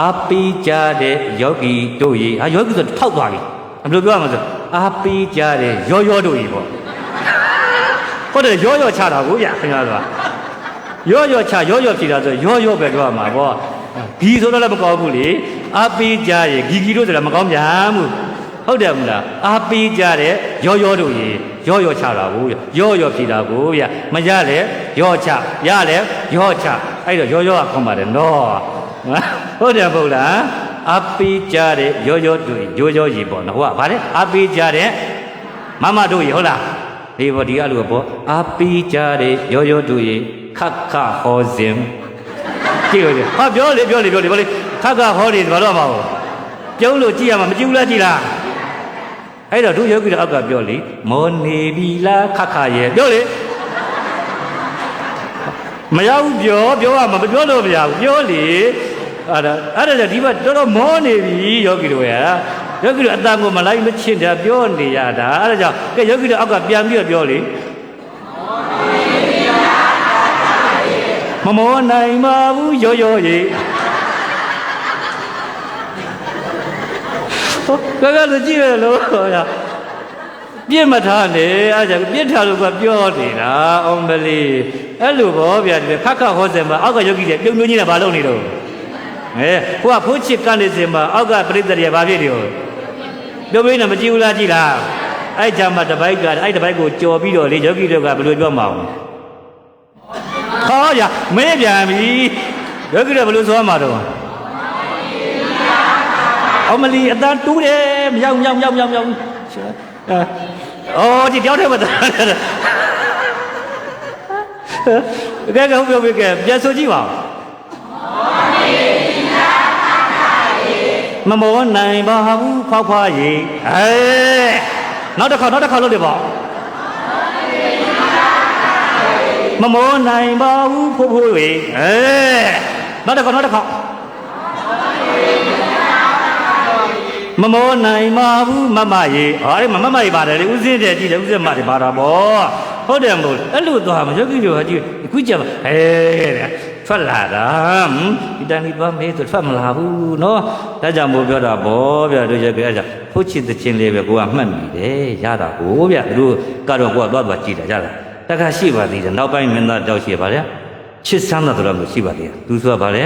အပိကြတဲ့ယောဂီတို့ရေယောဂီဆိုထောက်သွားပြီဘယ်လိုပြောရမလဲဆိုအပိကြတဲ့ရောတို့ရေပေါ့ဟုတ်တယ်ရောချတာကိုရခင်ဗျားတို့ရောချရောဖြေတာဆိုရောပဲပြောရမှာပေါ့ဂီဆိုတော့လည်းမကောင်းဘူးလေအပိကြရေဂီတို့ဆိုတာမကောင်းပြန်ဘူးဟုတ်တယ်မလားအပိကြတဲ့ရောတို့ရေရောချတာကိုရောဖြေတာကိုရမရလေရောချရလေရောချအဲ့တော့ရောကခေါ်ပါတယ်နော်ဟုတ်တယ်မဟုတ်လားအပိကြတဲ့ရောတို့ရောကြီးပေါ့နော်ဟုတ်ပါဗါလဲအပိကြတဲ့မမတို့ကြီးဟုတ်လားဒီဘောဒီအလိုပေါ့အပိကြတဲ့ရောတို့ကြီးခက်ခဟောစဉ်ကြည့်လို့ဟာပြောလေခက်ခဟောတယ်ဘာလို့မဟုတ်ပြုံးလို့ကြည့်ရမှာမကြည့်ဘူးလားကြည့်လားအဲ့တော့တို့ယောဂီတို့အောက်ကပြောလေမောနေပြီလားခက်ခရဲ့ပြောလေမရဘူးပြောရမှာမပြောလို့မရဘူးပြောလေအဲ့ဒါဒီဘက်တော်မောနေပြီယောဂီတို့ရယောဂီတို့အတန်ကိုမလိုက်မချစ်တာပြောနေရတာအဲ့ဒါကြောင့်ကဲယောဂီတို့အောက်ကပြန်ပြီးတော့ပြောလေမမောနိုင်ပါဘူးရောရေကဲလို့ကြည့်ရလို့ပြစ်မထားနဲ့အဲ့ဒါပြစ်ထားလို့ကပြောနေတာအောင်မလေးအဲ့လိုပေါ့ဗျာဒီခက်ခဟောစင်မှာအောက်ကယောဂီတွေပြုံကြီးနဲ့ဘာလုပ်နေတော့ကိုကဖိုးချစ်ကနေစင်မှာအောက်ကပြိတ္တတွေဘာဖြစ်နေရောပြုံးနေမကြည့်ဘူးလားကြည့်လားအဲ့ကြမှာတပိုက်ကအဲ့တပိုက်ကိုကြော်ပြီးတော့လေယောဂီတွေကဘယ်လိုပြောမှာအောင်ဟောရမဲပြန်ပြီယောဂီတွေဘယ်လိုဆိုမှာတော့အောင်မလီအတန်းတူးတယ်မြောက်အော်ဒီတယောက်တည်းမသားကဲဟုတ်ပြောပြီကဲပြန်ဆိုကြည့်ပါမမောနိုင်ပါဘူးခွာရေနောက်တစ်ခါလုပ်တယ်ပေါ့မမောနိုင်ပါဘူးဖိုးရေနောက်တစ်ခါမမောနိုင်ပါဘူးမမရေအဲ့မမရေပါတယ်လေဥစဉ်တဲ့ကြည့်တယ်ဥစဉ်မတွေပါတာပေါ့ဟုတ်တယ်မို့အဲ့လိုသွားမယောဂီတို့ဟာကြည့်အခုကြပါထွက်လာတာဒီတန်ဒီပါမေးဆိုထွက်မလာဘူးနော်ဒါကြောင့်မို့ပြောတာပေါ့ဗျာတို့ရကြအဲ့ဒါဖုတ်ချစ်တဲ့ချင်းလေးပဲကိုကမှတ်မိတယ်ရတာကိုဗျာတို့ကတော့ကိုကသွားကြည့်တာရတာတခါရှိပါသေးတယ်နောက်ပိုင်းမင်းသားတောက်ရှိပါလေချစ်ဆန်းတာဆိုတော့ရှိပါသေးတယ်သူဆိုတာဗါလေ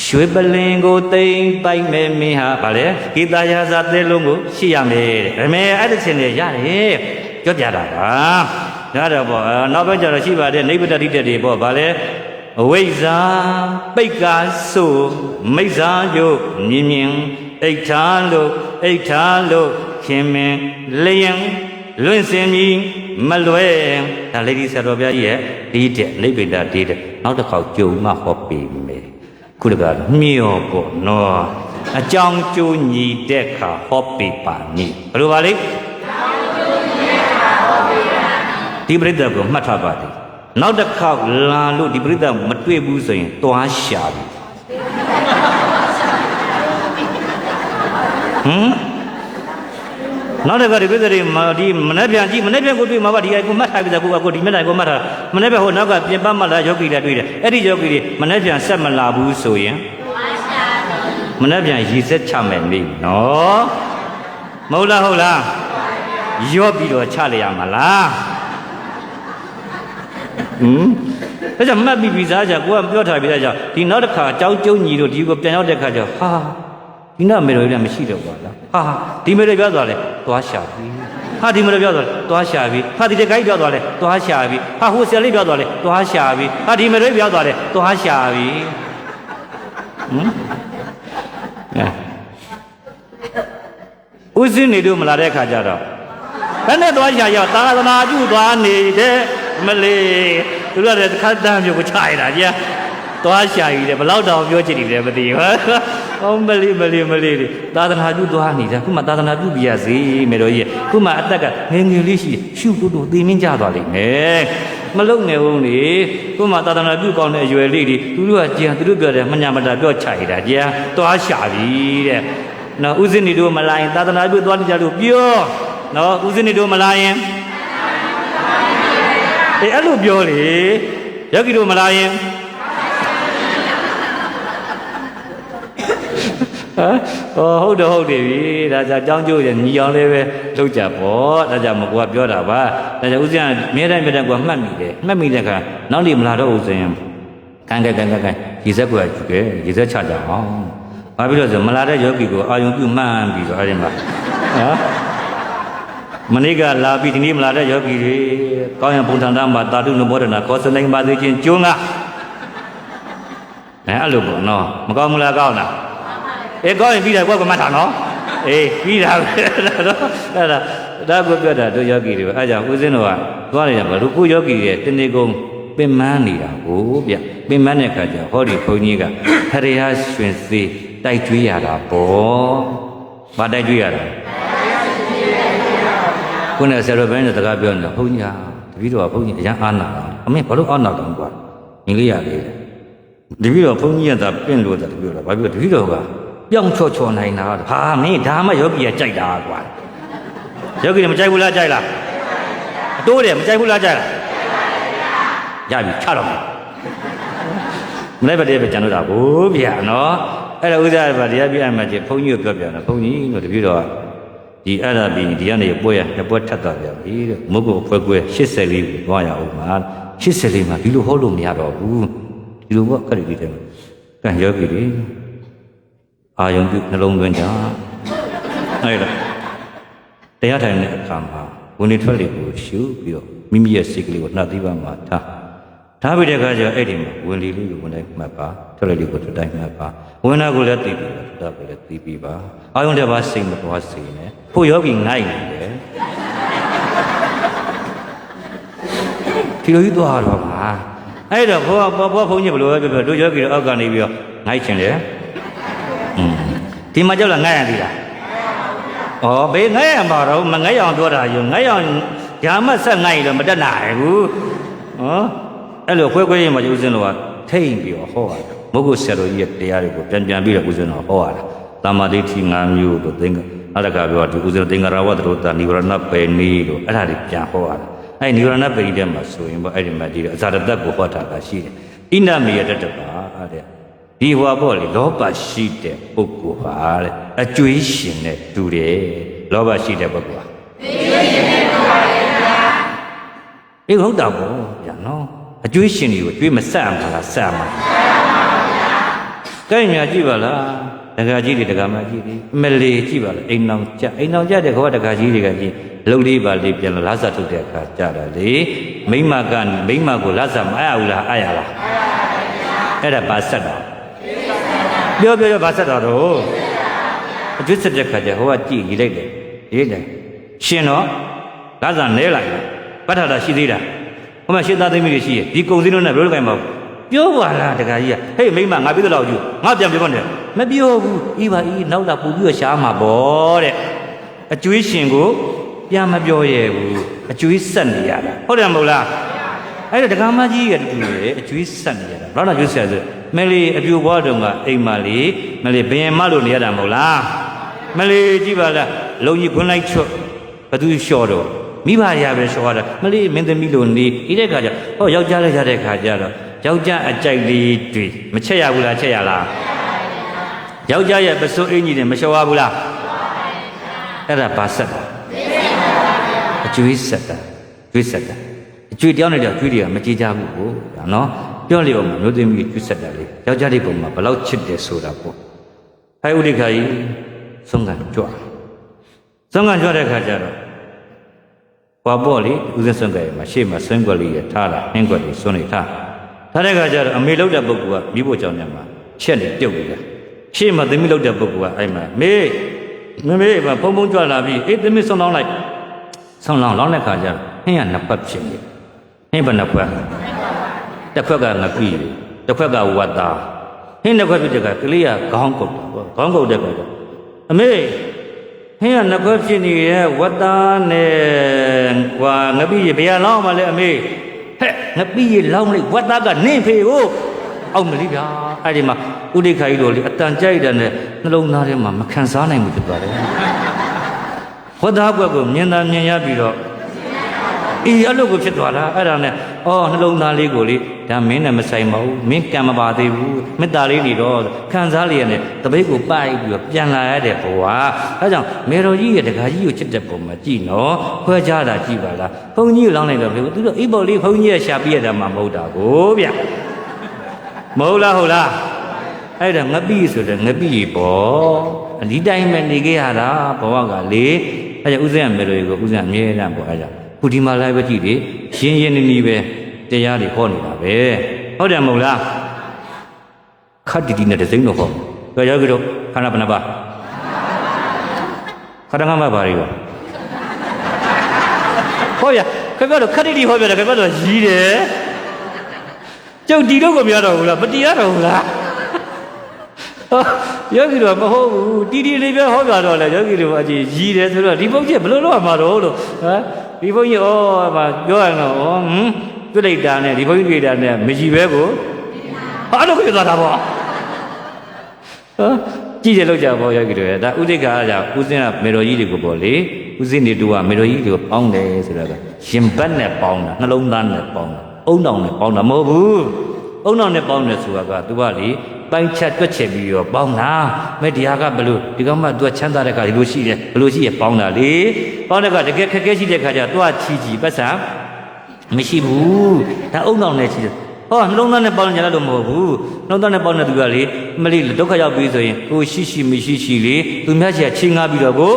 ရွှေပလင်ကိုတိမ်ပိုက်မဲ့မင်းဟာဗါလေဂီတာရာဇာသဲလုံးကိုရှိရမယ်တဲ့ဒါပေမဲ့အဲ့ဒီချင်းလေးရတယ်ကြောပြတာပါဒါတော့ပေါ့နောက်ပိုင်းကျတော့ရှိပါတယ်နိဗ္ဗတတိတ္တတွေပေါ့ဗါလေအဝိဇ္ဇာပိတ်ကားဆိုမိစ္ဆာယုတ်မြင်အိဋ္ဌာလို့ခင်မင်လျင်လွင့်စင်မြည်မလွဲဒါလေးဒီဆရာတော်ဘုရားကြီးရဲ့ဒီတဲ့နိဗ္ဗာန်ဒီတဲ့နောက်တစ်ခေါက်ကြုံမှဟောပေးမယ်ခုတကမြော့ပေါ့နော်အကြောင်းကျိုးညီတဲ့ခါဟောပေးပါနိဘယ်လိုပါလဲဒီပရိသတ်ကိုမှတ်ထားပါသည်နောက်တစ်ခေါက်လာလို့ဒီပရိသတ်မတွေ့ဘူးဆိုရင်တွားရှာပြီနောက်တစ်ခါဒီပရိသတ်တွေဒီမနေ့ပြန်ကြည့်မနေ့ပြန်ကိုတွေ့မှာပါဒီအကူမှတ်ထားပြီကိုဒီမျက်နှာကိုမှတ်ထားမနေ့ပြန်ဟိုနောက်ကပြင်ပမှလာယောဂီတွေတွေ့တယ်အဲ့ဒီယောဂီတွေမနေ့ပြန်ဆက်မလာဘူးဆိုရင်မနေ့ပြန်ရည်စက်ချမယ်နေနော်မဟုတ်လားရော့ပြီးတော့ချလိုက်ရမှာလားဒါကြောင့်မှတ်ပြီးပြီးစားကြကိုကပြောထားပြီးသားကြောင့်ဒီနောက်တစ်ခါအကြောင်းကျုံညီတို့ဒီကိုပြန်ရောက်တဲ့ခါကျဟာ ဒီနောက်မေတော်ကြီးလည်းမရှိတော့ပါလားဟာဒီမေတော်ပြောသွားလဲသွားရှာပြီဟာဒီမေတော်ပြောသွားလဲသွားရှာပြီဟာဒီတကိုင်းပြောသွားလဲသွားရှာပြီဟာဟိုဆရာလေးပြောသွားလဲသွားရှာပြီဟာဒီမေတော်ပြောသွားလဲသွားရှာပြီဦးစင်းနေတို့မလာတဲ့ခါကျတော့ဘယ်နဲ့သွားရှာရောက်သာသနာပြုသွားနေတဲ့မလေးသူတို့လည်းတစ်ခါတမ်းမျိုးကိုချရတာကြီးသွားရှာရည်တယ်ဘလောက်တောင်ပြောချင်တယ်မသိဘူးဟောမလေးသာသနာပြုသွားနေတာခုမှသာသနာပြုပြရစီမေတော်ကြီးခုမှအသက်ကငယ်ငယ်လေးရှိရှုတူသိမင်းကြသွားလိမ့်မယ်မလုံငယ်ဦးလေခုမှသာသနာပြုကောင်းတဲ့အရွယ်လေးတွေသူတို့ကကြည်သူတို့ပြောတယ်မညာမတာပြောချရတာကြီးသွားရှာပြီတဲ့နော်ဦးစင်းနေတို့မလာရင်သာသနာပြုသွားကြလို့ပြောနော်ဦးစင်းနေတို့မလာရင်အဲ့လိုပြောလေယောဂီတို့မလာရင်ဟုတ်တယ်ပြီဒါကြောင့်ကြောင်းကျိုးရညီအောင်လေးပဲလုပ်ကြပေါ့ဒါကြောင့်မကွာပြောတာပါဒါကြောင့်ဦးဇင်းကမြဲတမ်းကွာမှတ်မိတယ်မှတ်မိတဲ့အခါနောက်နေ့မလာတော့ဦးဇင်းကန်ရေစက်ကွာယူခဲ့ရေစက်ချကြအောင်ဘာဖြစ်လို့ဆိုမလာတဲ့ယောဂီကိုအာယုံပြုမှန်းပြီးတော့အဲ့ဒီမှာမနေ့ကလာပြီးဒီနေ့မလာတဲ့ယောဂီတွေကောင်းရန်ဘုံထံသားမှာတာတုနဘောဒနာကောစနိုင်ပါသေးခြင်းကျိုးငါအဲ့လိုပေါ့နော်မကောင်းဘူးလားကောင်းလားကောင်းရင်ပြီးတယ်ကွက်ကမှတ်တာနော်ပြီးတာပဲတော့အဲ့ဒါကိုပြောတာတို့ယောဂီတွေပဲအဲ့ကြောင့်ဦးဇင်းတို့ကသွားနေကြဘာလို့ကိုယောဂီတွေတနေ့ကုန်ပင်မနေတာကိုဗျပင်မတဲ့ခါကျဟောဒီဘုန်းကြီးကခရိယာရွှင်စေးတိုက်ကျွေးရတာပေါ့ဘာတိုက်ကျွေးရတာခုနကဆရာတော်ဘယ်နဲ့စကားပြောနေတာဘုန်းကြီးဟာတပည့်တော်ကဘုန်းကြီးအရန်အားနာတာအမေဘာလို့အားနာတော့ကွာညီလေးရလေတပည့်တော်ဘုန်းကြီးကသာပြင့်လို့တာတပည့်တော်ဘာဖြစ်လို့တပည့်တော်ကပြောင်းချော်နိုင်တာဟာမင်းဒါမှယောဂီကကြိုက်တာကွာယောဂီကမကြိုက်ဘူးလားကြိုက်လားအတိုးတယ်မကြိုက်ဘူးလားကြိုက်လားရပြီချတော့မလိုက်ပါတဲ့ပဲကျန်တော့တာဘိုးဗျာနော်အဲ့ဒါဥစ္စာကတရားပြရမှာချင်းဘုန်းကြီးကိုပြောပြတာဘုန်းကြီးတို့တပည့်တော်ကဒီအဲ့ဒါပြီးဒီကနေပွဲရနှစ်ပွဲထပ်တော့ပြန်ပြီတဲ့မုတ်ကိုဖွဲကွဲ84ကိုသွားရအောင်ပါ84မှာဒီလိုဟောလို့မရတော့ဘူးဒီလိုပေါ့ခက်တယ်တဲ့ကံယောဂီတွေအာယုံပြုနှလုံးသွင်းကြအဲ့ဒါတရားထိုင်တဲ့အခါမှာဝင်နေထွက်လေကိုရှုပြီးတော့မိမိရဲ့စိတ်ကလေးကိုနှာသီးပါမှာထားပြီးတဲ့အခါကျအဲ့ဒီမှာဝင်လေလေးကိုဝင်တိုင်းမှတ်ပါထွက်လေလေးကိုထွက်တိုင်းမှတ်ပါဝင်တာကိုလည်းသိပြီးပါထွက်တာကိုလည်းသိပြီးပါအာယုံတဲ့ဘာစိတ်မသွားစေနဲ့ဖို့ယောဂီငိုက်နေတယ်ဒီလိုကြီးသွားတော့ပါအဲ့တော့ဘုန်းကြီးဘယ်လိုပဲပြောတို့ယောဂီတွေအောက်ကနေပြီးတော့ငိုက်ချင်တယ်ဒီမှာကြောက်လာငိုက်ရသေးလားဘေးငိုက်ရမှာတော့မငိုက်အောင်ပြောတာယူငိုက်အောင်ရာမဆက်ငိုက်တော့မတက်နိုင်ဘူးအဲ့လိုခွဲရင်မှဦးဇင်းတော်ကထိမ့်ပြီးတော့ဟောရတာမဟုတ်ဆရာတော်ကြီးရဲ့တရားတွေကိုပြန်ပြီးတော့ဦးဇင်းတော်ဟောရတာသမ္မာဒိဋ္ဌိ၅မျိုးတို့သင်္ကအဲ့ဒါကပြောဒီဦးဇင်းသင်္ကာရဝတ္တရောတာနိဝရဏပေနီတို့အဲ့ဒါတွေပြန်ဟောရတာအဲ့နိဝရဏပေနီတဲ့မှာဆိုရင်ပေါ့အဲ့ဒီမှာဒီအဇာတတကိုဟောတာကရှိတယ်ဣန္ဒမေယတတပါတဲ့ဒီဟောပေါ့လေလောဘရှိတဲ့ပုဂ္ဂိုလ်ဟာတဲ့အကျွေးရှင်နဲ့တူတယ်လောဘရှိတဲ့ပုဂ္ဂိုလ်ဟာအကျွေးရှင်နဲ့တူပါရဲ့ဗျာဟုတ်တာပေါ့ဗျာနော်အကျွေးရှင်တွေကိုကျွေးမဆက်အောင်လားဆက်မှာကဲညာကြည့်ပါလားတက္ကကြီးတွေတက္ကမကြီးတွေအမလေးကြည့်ပါလားအိမ်အောင်ကြတဲ့ခေါ်တက္ကကြီးတွေကကြည့်လှုပ်လေးပါလေးပြန်လာစားထုတ်တဲ့အခါကြတာလေမိမကိုလာစားမအားဘူးလားအားရလားအဲ့ဒါပါဆက်တာပြောဘာဆက်တာတော့အကျွတ်ဆက်တဲ့ခါကျဟိုကကြည့်ရေးလိုက်တယ်ရှင်တော့လာစားနဲလိုက်ပဋ္ဌာတာရှိသေးတာဟိုမှာရှင်းသားသိမိတွေရှိရဲ့ဒီကုံစင်းတို့နဲ့ဘယ်လိုကြိုင်မဟုတ်ပြောပါလားတခါကြီးကဟေးမိမငါပြည့်တော့ယူငါပြန်ပြောနေမပြောဘူးဤပါဤနောက်လာပူပြီးတော့ရှားမှာပေါ့တဲ့အကျွေးရှင်ကိုပြန်မပြောရဲဘူးအကျွေးဆက်နေရတာဟုတ်တယ်မဟုတ်လားအဲ့ဒါဒကာမကြီးကတူတယ်အကျွေးဆက်နေရတာဘာလို့ကျွေးဆက်ဆိုမလေးအပြူဘွားတုံကအိမ်မလေးမလေးဘယင်မလို့နေရတာမဟုတ်လားမလေးကြည့်ပါလားလုံကြီးခွန်းလိုက်ချွတ်ဘသူလျှော်တော့မိဘရပဲလျှော်ရတာမလေးမင်းသမီးလို့နေဒီတဲ့ခါကျဟောယောက်ျားလေးရတဲ့ခါကျတော့ယောက်ျားအကြိုက်လေးတွေမချက်ရဘူးလားချက်ရလားယောက်ျားရဲ့ပစိုးအင်ကြီးတွေမလျှော်ရဘူးလားအဲ့ဒါဘာဆက်တာအကျွေးဆက်တာကျွေးဆက်တာအကျွေးတောင်းနေတော့ကျွေးတွေကမကြည်ကြဘူးကိုနော်ပြောလေအောင်မျိုးသမီးကျွေးဆက်တာလေယောက်ျားလေးပုံမှာဘယ်လောက်ချစ်တယ်ဆိုတာပေါ့ ဖိုင်ဥဒိခါကြီးဆုံးကန်ကြွဆုံးကန်ကြွတဲ့ခါကျတော့ဘာပေါ့လေဦးစင်းဆုံးကန်မှာရှေ့မှာဆွင်းကွက်လေးရထားလာနှင်းကွက်လေးစွန်းနေထားတဲ့ခါကျတော့အမေလောက်တဲ့ပုဂ္ဂိုလ်ကမိဖို့ကြောင့်ညမှာချက်နေပြုတ်နေတာရှေ့မှာသမီးလောက်တဲ့ပုဂ္ဂိုလ်ကအဲ့မှာမေဖုံဖုံကြွလာပြီးအေးသမီးဆုံးလောင်းလိုက်ဆုံးလောင်းတဲ့ခါကျတော့ဟင်းကနှစ်ဖက်ဖြစ်နေဟင်းဘယ်နှစ်ဖက်တစ်ဖက်ကငပိတစ်ဖက်ကဝတ်သားဟင်းနှစ်ဖက်ဖြစ်တဲ့ကလေးကခေါင်းကုတ်တာခေါင်းကုတ်တဲ့ခါကျအမေဟင်းကနှစ်ဖက်ဖြစ်နေရဲ့ဝတ်သားနဲ့ဟွာငပိဘယ်လောင်းမှလဲအမေဟဲ့ငပိလောင်းလိုက်ဝတ်သားကနင့်ဖေကိုအောက်မလေးဗျာအဲ့ဒီမှာဥဒိခါကြီးတို့လေအတန်ကြိုက်တဲ့နဲ့နှလုံးသားထဲမှာမခံစားနိုင်ဘူးဖြစ်သွားတယ်ဝတ်သားကွက်ကိုမြင်သာမြင်ရပြီးတော့အေးအဲ့လိုကိုဖြစ်သွားတာအဲ့ဒါနဲ့အော်နှလုံးသားလေးကိုလေဒါမင်းနဲ့မဆိုင်ပါဘူးမင်းကံမပါသေးဘူးမေတ္တာလေးတွေတော့ခံစားလျက်နဲ့တပိတ်ကိုပိုက်ပြီးတော့ပြန်လာရတဲ့ဘဝအဲကြောင့်မေတော်ကြီးရဲ့တခါကြီးကိုချစ်တဲ့ပုံမှာကြည့်နော်ခွဲခြားတာကြည့်ပါလားဘုန်းကြီးကိုလောင်းလိုက်တော့သူတို့အိဘော်လေးဘုန်းကြီးရဲ့ရှာပြရတာမှမဟုတ်တာကိုဗျမဟုတ်လားအဲ့ဒါငပိဆိုတဲ့ငပိပေါ့ဒီတိုင်းပဲနေခဲ့ရတာဘဝကလေအဲ့ဒါဥစဉ်မေတော်ကြီးကိုဥစဉ်အမြဲတမ်းပေါ့အဲ့ဒါခုဒီမှာလိုက်ပဲကြည့်လေရင်းနီးပဲတရားတွေဟောနေတာပဲဟုတ်တယ်မဟုတ်လားခတ်တီနဲ့တစိမ့်တော့ဟောပြောရကြတော့ခန္ဓာဘဏ္ဍပါခန္ဓာငါးပါးပါရီရောဟောရခင်ဗျားတို့ခတ်တီဟောပြတယ်ခင်ဗျားတို့ရီးတယ်ကျုပ်တီတော့ကိုမရတော့ဘူးလားမတီရတော့ဘူးလားယောဂီတို့မဟုတ်ဘူးတီလေးပဲဟောပြတော့လေယောဂီတို့အကြည့်ရီးတယ်ဆိုတော့ဒီဘုန်းကြီးဘယ်လိုလုပ်မှာတော့လို့ဟမ်ဒီဘုန်းကြီးဩဘာပြောရအောင်တွေ့လိုက်တာနဲ့ဒီဘုန်းကြီးတွေ့တာနဲ့မကြည့်ပဲကိုအဲ့လိုဖြစ်သွားတာပေါ့ကြည့်ရလို့ကြပေါ့ယောဂီတို့ဒါဥဒိက္ခအားကြောင့်ဥစဉ်ကမေတော်ကြီးတွေကိုပေါ့လေဥစဉ်နေတူကမေတော်ကြီးတွေကိုပေါင်းတယ်ဆိုတော့ရင်ဘတ်နဲ့ပေါင်းတာနှလုံးသားနဲ့ပေါင်းတာအုံတောင်နဲ့ပေါင်းတာမဟုတ်ဘူးအုံတောင်နဲ့ပေါင်းတယ်ဆိုတာကသူကလေပိုင်းချက်တွက်ချက်ပြီးတော့ပေါင်းတာမဲ့ဒီဟာကဘလို့ဒီကောင်မှသူကချမ်းသာတဲ့ခါဒီလိုရှိတယ်ဘလို့ရှိရပေါင်းတာလေပေါင်းတဲ့ကတကယ်ခက်ခဲရှိတဲ့ခါကျတော့သူကချီပတ်စံမရှိဘူးဒါအုံတောင်နဲ့ချီတယ်ဟောနှလုံးသားနဲ့ပေါင်းကြလို့မဟုတ်ဘူးနှလုံးသားနဲ့ပေါင်းတဲ့သူကလေမလေးဒုက္ခရောက်ပြီးဆိုရင်ကိုရှိမရှိလေသူများချီချင်းငားပြီးတော့ကို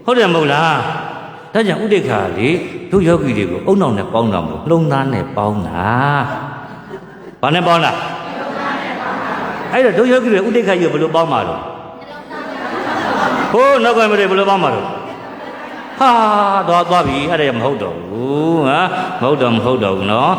ဟုတ်တယ်မဟုတ်လားဒါကြောင့်ဥဒိက္ခလေတို့ယောဂီတွေကိုအုံတောင်နဲ့ပေါင်းတာမဟုတ်နှလုံးသားနဲ့ပေါင်းတာဘာနဲ့ပေါင်းတာအဲ့တော့တို့ယောဂီတွေဥဒိက္ခကြီးကိုဘယ်လိုပေါင်းမှာလဲဟိုးနောက်ကမတွေဘယ်လိုပေါင်းမှာလဲဟာသွားပြီအဲ့ဒါမဟုတ်တော့ဘူးဟာမဟုတ်တော့ဘူးနော်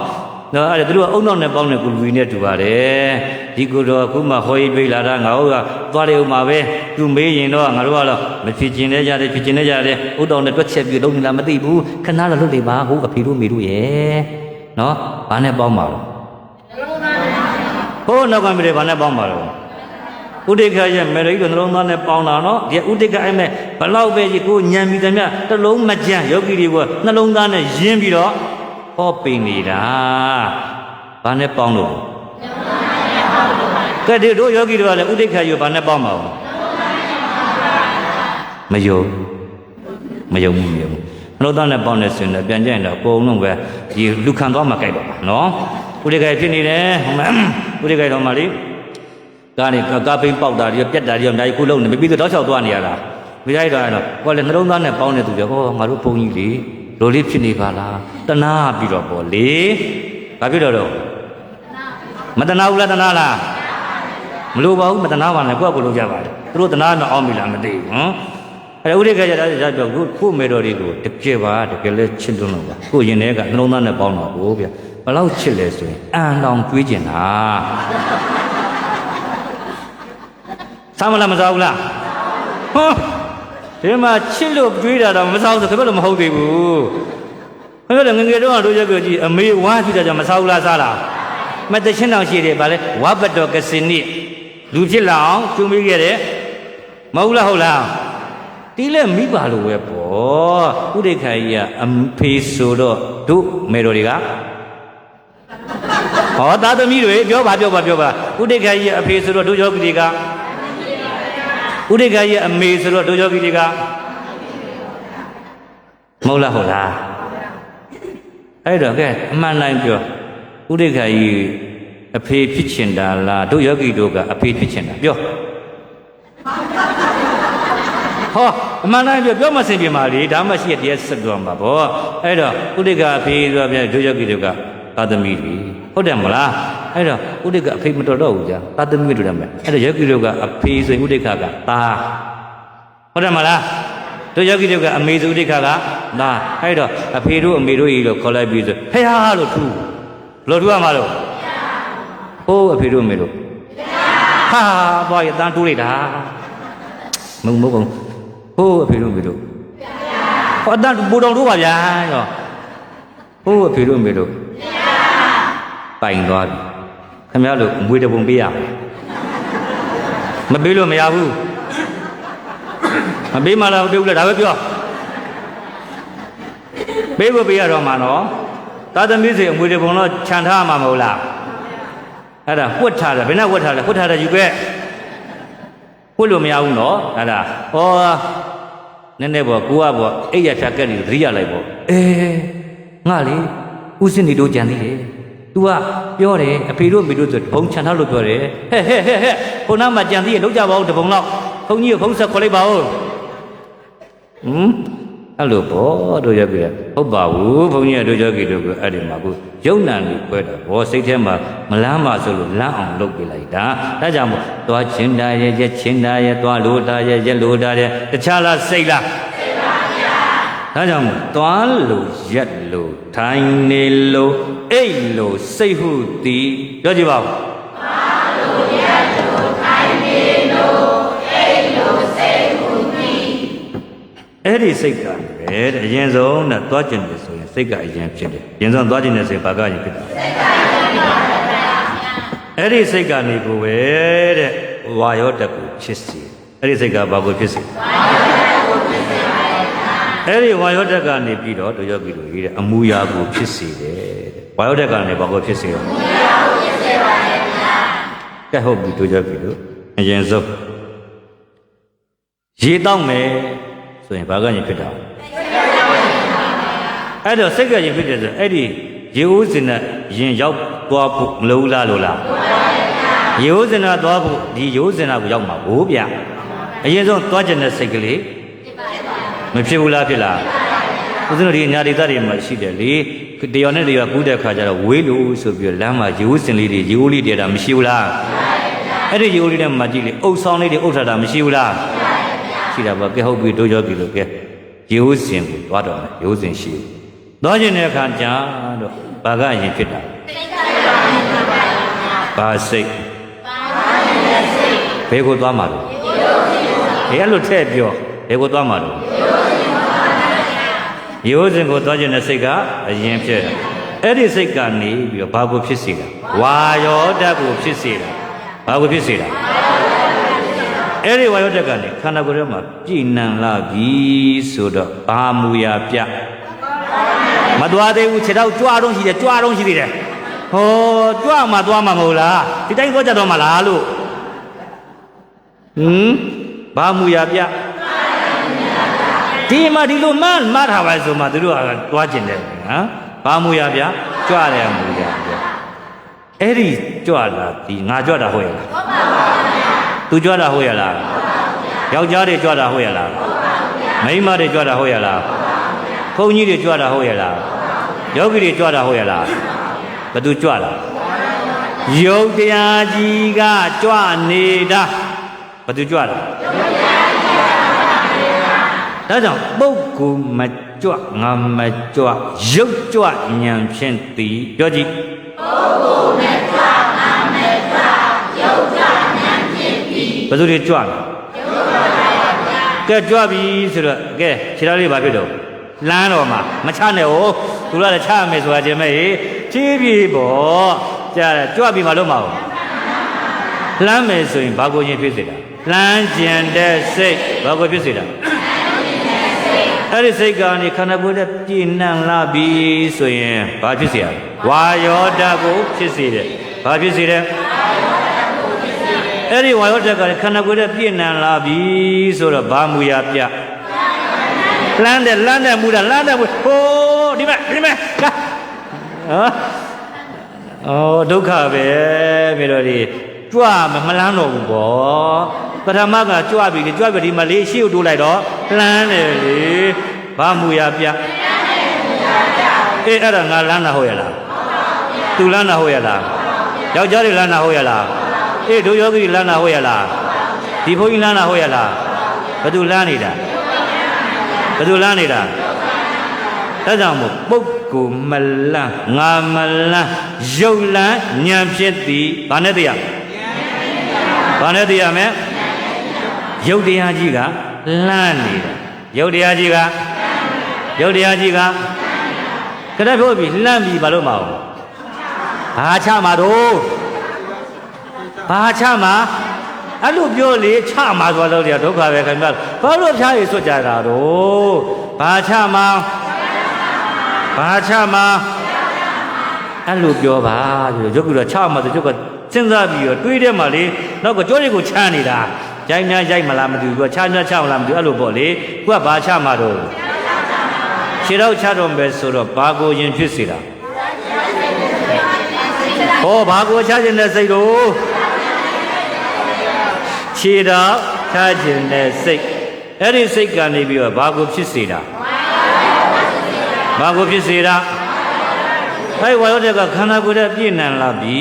အဲ့ဒါသူတို့ကအုံနောက်နဲ့ပေါင်းတဲ့ကုလူကြီးနဲ့တူပါတယ်ဒီကုတော်အခုမှဟောရေးပြလာတာငါတို့ကသွားတယ်ဥမှာပဲသူမေးရင်တော့ငါတို့ကတော့မဖြစ်ကျင်နေကြတယ်ဖြစ်ကျင်နေကြတယ်ဥတောင်နဲ့တွက်ချက်ပြီးလုံးနေတာမသိဘူးခဏတော့လွတ်နေပါဟုတ်အဖေတို့မေတို့ရဲ့နော်ဘာနဲ့ပေါင်းမှာလဲဟိုးနောက်ကမတွေဘာနဲ့ပေါင်းမှာလဲဥဒိက္ခရဲ့မေရိတို့နှလုံးသားနဲ့ပေါင်းတာနော်ဒီဥဒိက္ခအဲ့မဲ့ဘလောက်ပဲကြီးကိုညံပြီးသမျှတလုံးမကြမ်းယောဂီတွေကနှလုံးသားနဲ့ယဉ်ပြီးတော့ဟောပိနေတာဘာနဲ့ပေါင်းလို့ကဲဒီတို့ယောဂီတွေကလည်းဥဒိက္ခရဲ့ဘာနဲ့ပေါင်းမှာမယုံနှလုံးသားနဲ့ပေါင်းနေဆိုရင်ပြန်ကြရင်တော့အကုန်လုံးပဲဒီလူခံသွားမှကြိုက်တော့မှာနော်ဥဒိက္ခဖြစ်နေတယ်ဟုတ်မလားဥဒိက္ခတော်မှာလေကားပိန်းပေါက်တာတွေပြက်တာတွေအများကြီးခုလုံးနေပြီးတော့တောက်လျှောက်သွားနေရတာမရိုက်တော့အဲ့တော့ကိုယ်လည်းနှလုံးသားနဲ့ပေါင်းနေသူပြောငါတို့ဘုန်းကြီးလေလိုလေးဖြစ်နေပါလားတနာပြီးတော့ပေါ့လေဘာဖြစ်တော့မတနာဘူးလားတနာလားမလိုပါဘူးမတနာပါနဲ့ကိုယ့်ကိုယ်လိုကြပါတယ်သူတို့တနာတော့အောင်ပြီလားမသိဘူးဟမ်အဲ့ဥဒိက္ခကြတာပြောကိုမေတော်တွေကိုတကယ်ပါတကယ်လဲချစ်လွန်းလို့ပါကိုရင်ထဲကနှလုံးသားနဲ့ပေါင်းတော့ကိုဗျဘယ်လောက်ချစ်လဲဆိုရင်အန်တောင်တွေးကျင်တာစားမလားမစားဘူးလားဟောဒီမှာချစ်လို့တွေးတာတော့မစားဘူးဆိုခင်ဗျားတို့မဟုတ်သေးဘူးခင်ဗျားတို့ငငယ်တော့တို့ရက်ကြည့်အမေဝါကြည့်တာကြောင့်မစားဘူးလားစားလားမတချင်းတောင်ရှိတယ်ဗာလဲဝါပတော်ကစနိလူဖြစ်လာအောင်ကျုံပေးခဲ့တယ်မဟုတ်လားဟုတ်လားတီးလဲမိပါလို့ပဲပေါ့ဥဒိက္ခကြီးကအဖေဆိုတော့တို့မေတော်တွေကဟောသားသမီးတွေပြောပါဥဒိက္ခကြီးရဲ့အဖေဆိုတော့တို့ယောဂီတွေကဥဒိက္ခရဲ့အမေဆိုတော့တို့ယောဂီတွေကမဟုတ်လားအဲ့တော့ကဲအမှန်တိုင်းပြောဥဒိက္ခကြီးအဖေဖြစ်ချင်တာလားတို့ယောဂီတို့ကအဖေဖြစ်ချင်တာပြော ဟောအမှန်တိုင်းပြောမစင်ပြမှာလေဒါမှရှိရတရားဆက်ပြောမှာဗောအဲ့တော့ဥဒိကအဖေဆိုပြဒုယောဂီတွေကသာသမီတွေဟုတ်တယ်မလားအဲ့တော့ဥဒိကအဖေမတော်တော့ဘူးကြာသာသမီတို့တယ်မယ်အဲ့တော့ယောဂီတို့ကအဖေဆိုရင်ဥဒိကကသာဟုတ်တယ်မလားတို့ယောဂီတို့ကအမေဆိုဥဒိကကသာအဲ့တော့အဖေတို့အမေတို့ကြီးလို့ခေါ်လိုက်ပြီးဆိုဟဲ့ဟာလို့ထူဘလို့ထူရမှာလို့ဟိုးအဖေတို့အမေတို့ဟာသွားရတန်းတူးလိုက်တာမုံဟိုးအဖေတို့အမေတို့ဟောတန်းပူတော်တို့ပါဗျာရောဟိုးအဖေတို့အမေတို့ပိုင်သွားပြီခင်ဗျားတို့ငွေတပုံပေးရမပေးလို့မရဘူးမပေးမှလားမပေးဘူးလားဒါပဲပြောပေးဖို့ပေးရတော့မှာနော်သာသမီးစီငွေတပုံတော့ခြံထားမှာမဟုတ်လားအဲ့ဒါဝှက်ထားတယ်ဘယ်နဲ့ဝှက်ထားလဲဝှက်ထားတယ်ယူခဲ့ဝှက်လို့မရဘူးနော်အဲ့ဒါဟောနည်းနည်းပေါ့ကိုကပေါ့အိပ်ရဖြတ်ကက်နေသတိရလိုက်ပေါ့ငါလေဥစဉ်နေတို့ကြံသေးတယ်तू ကပြောတယ်အဖေတို့အမေတို့ဆိုဘုံခြံထားလို့ပြောတယ်ဟဲ့ခုနမှကြံသေးရလောက်ကြပါဦးတပုံလောက်ခုံကြီးကိုဖုံးဆက်ခေါ်လိုက်ပါဦးအဲ့လိုပေါ့တို့ယောဂီဟုတ်ပါဘူးဘုန်းကြီးတို့ယောဂီတို့ကအဲ့ဒီမှာကိုယုံနာနေပွဲတာဘောစိတ်ထဲမှာမလန်းပါဆိုလို့လန်းအောင်လုပ်ပြလိုက်တာဒါကြောင့်မို့သွားချင်းတာရဲ့ရက်ချင်းတာရဲ့သွားလို့တာရဲ့ရက်လို့တာရဲ့တခြားလားစိတ်လားစိတ်ပါဗျာဒါကြောင့်မို့သွားလို့ရက်လို့ထိုင်နေလို့အိတ်လို့စိတ်ဟုသည်ပြောကြည့်ပါဦးသွားလို့ရက်လို့ထိုင်နေလို့အိတ်လို့စိတ်ဟုသည်အဲ့ဒီစိတ်ကပဲတဲ့အရင်ဆုံးနဲ့သွားကျင်တယ်ဆိုရင်စိတ်ကအရင်ဖြစ်တယ်။ရင်ဆုံးသွားကျင်တယ်ဆိုရင်ဘာကရင်ဖြစ်တာလဲ။စိတ်ကရင်ဖြစ်ပါဗျာ။အဲ့ဒီစိတ်ကနေကိုပဲတဲ့ဝါရောတက်ကိုဖြစ်စေ။အဲ့ဒီစိတ်ကဘာကိုဖြစ်စေ။ဝါရောတက်ကိုဖြစ်စေပါဗျာ။အဲ့ဒီဝါရောတက်ကနေပြီးတော့တို့ယောဂီတို့ရေးတဲ့အမူအရာကိုဖြစ်စေတယ်တဲ့။ဝါရောတက်ကနေဘာကိုဖြစ်စေလဲ။အမူအရာကိုဖြစ်စေပါဗျာ။ကဲဟုတ်ပြီတို့ယောဂီတို့အရင်ဆုံးရေတောက်မယ်ဆိုရင်ဘာကရင်ဖြစ်တာအဲ့တော့စိတ်ကရင်ဖြစ်တယ်ဆိုအဲ့ဒီရေဦးစင်နဲ့ရင်ရောက်သွားဖို့မလိုလားလို့လားရေဦးစင်နဲ့သွားဖို့ဒီရေဦးစင်နာကိုရောက်မှာဘိုးဗျအရင်ဆုံးသွားကျင်တဲ့စိတ်ကလေးမဖြစ်ဘူးလားဖြစ်လားဦးဇင်းတို့ဒီအညာဒေသတွေမှာရှိတယ်လေတရော်နဲ့တရော်ကူးတဲ့ခါကျတော့ဝေးလို့ဆိုပြီးလမ်းမှာရေဦးစင်လေးတွေရေဦးလေးတည်းတာမရှိဘူးလားအဲ့ဒီရေဦးလေးထဲမှာကြည့်လေအုပ်ဆောင်လေးတွေအုပ်ထားတာမရှိဘူးလားရှိတာပေါ့ကဲဟုတ်ပြီတို့ယောဂီလို့ကဲရေဦးစင်ကိုသွားတော့မယ်ရေဦးစင်ရှိသွားခြင်းတဲ့အခါကျတော့ဘာကရင်ဖြစ်တာဘာစိတ်ဘယ်ကိုသွားမှာလို့ဘယ်လိုထည့်ပြောဘယ်ကိုသွားမှာလို့ရေဦးစင်ကိုသွားခြင်းတဲ့စိတ်ကအရင်ဖြစ်အဲ့ဒီစိတ်ကနေပြီးတော့ဘာကိုဖြစ်စေတာဝါယောဓာတ်ကိုဖြစ်စေတာဘာကိုဖြစ်စေတာအဲ့ဒီဝါယောဓာတ်ကနေခန္ဓာကိုယ်ထဲမှာပြည့်နှံလာပြီဆိုတော့ဘာမူရာပြမသွားသေးဘူးခြေထောက်ကြွတော့ရှိတယ်ကြွတော့ရှိသေးတယ်ဟောကြွမှသွားမှာမဟုတ်လားဒီတိုင်းသွားကြတော့မလားလို့ဘာမူရာပြဒီမှာဒီလိုမှတ်ထားပါဆိုမှသူတို့ကသွားကျင်တယ်နော်ဘာမူရာပြကြွတယ်မူရာပြအဲ့ဒီကြွလာဒီငါကြွတာဟုတ်ရဲ့လားဟုတ်ပါပါသူကြွတာဟုတ်ရလားယောက်ျားတွေကြွတာဟုတ်ရလားမိန်းမတွေကြွတာဟုတ်ရလားဘုန်းကြီးတွေကြွတာဟုတ်ရလားယောဂီတွေကြွတာဟုတ်ရလားဘသူကြွတာယုတ်တရားကြီးကကြွနေတာဘသူကြွတာဒါကြောင့်ပုဂ္ဂိုလ်မကြွငါမကြွရုပ်ကြွဉာဏ်ဖြင့်သည်ပြောကြည့်ပုဂ္ဂိုလ်မကြွငါမကြွရုပ်ကြွဘယ်သူတွေကြွလဲကဲကြွပြီဆိုတော့ကဲခြေတော်လေးဘာဖြစ်တော့လမ်းတော်မှာမချနဲ့ဟိုသူကလည်းချရမယ်ဆိုတာကျင်မဲ့ဖြည်းဖြည်းပေါ့ကြားတယ်ကြွပြီမလို့မဟုတ်လမ်းမယ်ဆိုရင်ဘာကိုရင်ဖြစ်စေတာလမ်းကျင်တဲ့စိတ်ဘာကိုဖြစ်စေတာအဲ့ဒီစိတ်ကနေခန္ဓာကိုယ်နဲ့ပြည့်နှံလာပြီဆိုရင်ဘာဖြစ်စေရဝါယောဓာတ်ကိုဖြစ်စေတယ်ဘာဖြစ်စေတယ်အဲ့ဒီဝါယောဓာတ်ကခန္ဓာကိုယ်နဲ့ပြည့်နှံလာပြီဆိုတော့ဘာမူရာပြလမ်းတဲ့မူတာလမ်းတဲ့မူဟိုးဒီမဲ့ကဩဒုက္ခပဲမြေတော်ဒီကြွမလန်းတော့ဘူးပေါ့ ပထမကကြွပြီကြွပြီဒီမှာလေးရှေ့ကိုတိုးလိုက်တော့လှမ်းတယ်လေဘာမူရပြအေးအဲ့ဒါငါလမ်းတာဟုတ်ရလားသူလမ်းတာဟုတ်ရလားယောက်ျားတွေလမ်းတာဟုတ်ရလားအေးတို့ယောဂီလမ်းတာဟုတ်ရလားဒီဘုန်းကြီးလမ်းတာဟုတ်ရလားဘယ်သူလမ်းနေတာဘယ်သူလမ်းနေတာဒါကြောင့်မို့ပုဂ္ဂိုလ်မလန်းငါမလန်းရုပ်လန်းဉာဏ်ဖြစ်သည်ဘာနဲ့တရားဘာနဲ့တရားမဲရုပ်တရားကြီးကလန်းနေတာရုပ်တရားကြီးကရုပ်တရားကြီးကကတဲ့ဖို့ပြီလှမ်းပြီဘာလို့မအောင်ဘာချမှာတော့ဘာချမှာအဲ့လိုပြောလေချမှာဆိုတော့ဒုက္ခပဲခင်ဗျာဘာလို့ဖျားရည်စွတ်ကြတာတော့ဘာချမှာဘာချမှာအဲ့လိုပြောပါဆိုရုပ်ကတော့ချမှာဆိုရုပ်ကစဉ်းစားပြီးတော့တွေးထဲမှာလေနောက်ကကြောတွေကိုချမ်းနေတာရိုက်များရိုက်မလားမသိဘူးကချမ်းများချမလားမသိဘူးအဲ့လိုပေါ့လေကိုကဘာချမှာတော့ခြေတော့ချတော့မယ်ဆိုတော့ဘာကိုရင်ဖြစ်စေတာဟောဘာကိုချခြင်းတဲ့စိတ်တော့ခြေတော့ချခြင်းတဲ့စိတ်အဲ့ဒီစိတ်ကနေပြီးတော့ဘာကိုဖြစ်စေတာဘာကိုဖြစ်စေတာအဲ့ဝါရောတဲ့ကခန္ဓာကိုယ်ရဲ့ပြည့်နံလာပြီ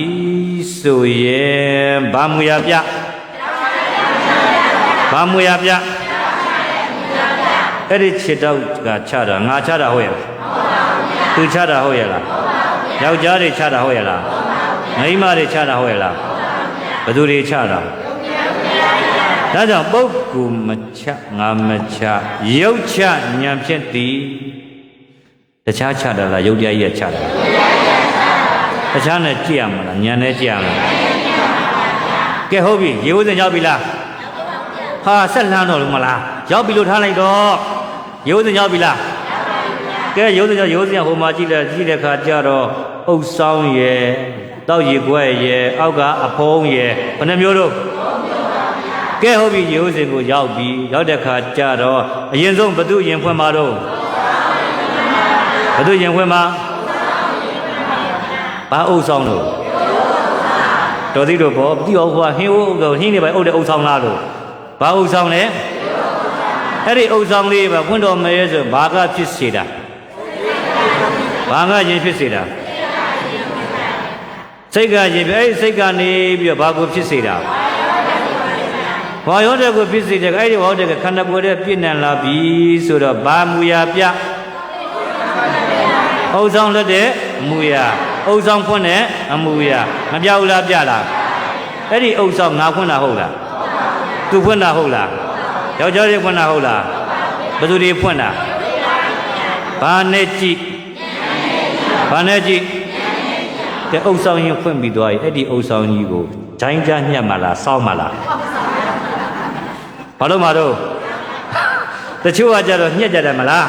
ဆိုရင်ဘာမူရပြဘာမူရပြအဲ့ဒီခြေတော့ကချတာငါချတာဟုတ်ရဲ့သူချတာဟုတ်ရဲ့လားယောက်ျားတွေချတာဟုတ်ရဲ့လားမိန်းမတွေချတာဟုတ်ရဲ့လားဘယ်သူတွေချတာဒါကြောင့်ပုဂ္ဂိုလ်မချငါမချရုပ်ချဉာဏ်ဖြစ်သည်တခြားချတာလားရုပ်တရားကြီးချတာတခြားနဲ့ကြည့်ရမလားဉာဏ်နဲ့ကြည့်ရမလားကဲဟုတ်ပြီရေဦးစင်ရောက်ပြီလားဟာဆက်လန်းတော့လို့မလားရောက်ပြီလို့ထားလိုက်တော့ရေဦးစင်ရောက်ပြီလားကဲရေဦးစင်ဟိုမှာကြည့်တဲ့ခါကျတော့အုပ်ဆောင်ရယ်တောက်ရီခွဲရယ်အောက်ကအဖုံးရယ်ဘယ်နှမျိုးတော့ကဲဟုတ်ပြီရေဦးစင်ကိုရောက်ပြီရောက်တဲ့ခါကျတော့အရင်ဆုံးဘသူရင်ဖွင့်မှာတော့ဘသူရင်ဖွင့်မှာဘာအုပ်ဆောင်လို့တော်သေးတော့ဘောပြီးတော့ဟိုဟင်းဦးဟင်းနေပဲအုပ်တဲ့အုပ်ဆောင်လားလို့ဘာအုပ်ဆောင်လဲအဲ့ဒီအုပ်ဆောင်လေးပဲဖွင့်တော်မယ်ဆိုဘာကဖြစ်စေတာဘာကရင်ဖြစ်စေတာစိတ်ကရင်ဖြစ်အဲ့ဒီစိတ်ကနေပြီးတော့ဘာကိုဖြစ်စေတာဘာရောတဲ့ကိုဖြစ်စေတဲ့အဲ့ဒီဟောတဲ့ခန္ဓာကိုယ်ရဲ့ပြည့်နံလာပြီဆိုတော့ဘာမူရာပြအုပ်ဆောင်လက်တဲ့မူရာအုပ်ဆောင်ဖွင့်တဲ့အမူအရာမပြောက်လားပြလားအဲ့ဒီအုပ်ဆောင်ငါဖွင့်တာဟုတ်လားသူဖွင့်တာဟုတ်လားယောက်ျားတွေဖွင့်တာဟုတ်လားဘယ်သူတွေဖွင့်တာဘာနဲ့ကြည့်ဘာနဲ့ကြည့်တဲ့အုပ်ဆောင်ရင်ဖွင့်ပြီးသွားပြီအဲ့ဒီအုပ်ဆောင်ကြီးကိုဂျိုင်းကြားညှက်မလားစောင်းမလားဘာလို့မတော့တချို့ကကြတော့ညှက်ကြတယ်မလား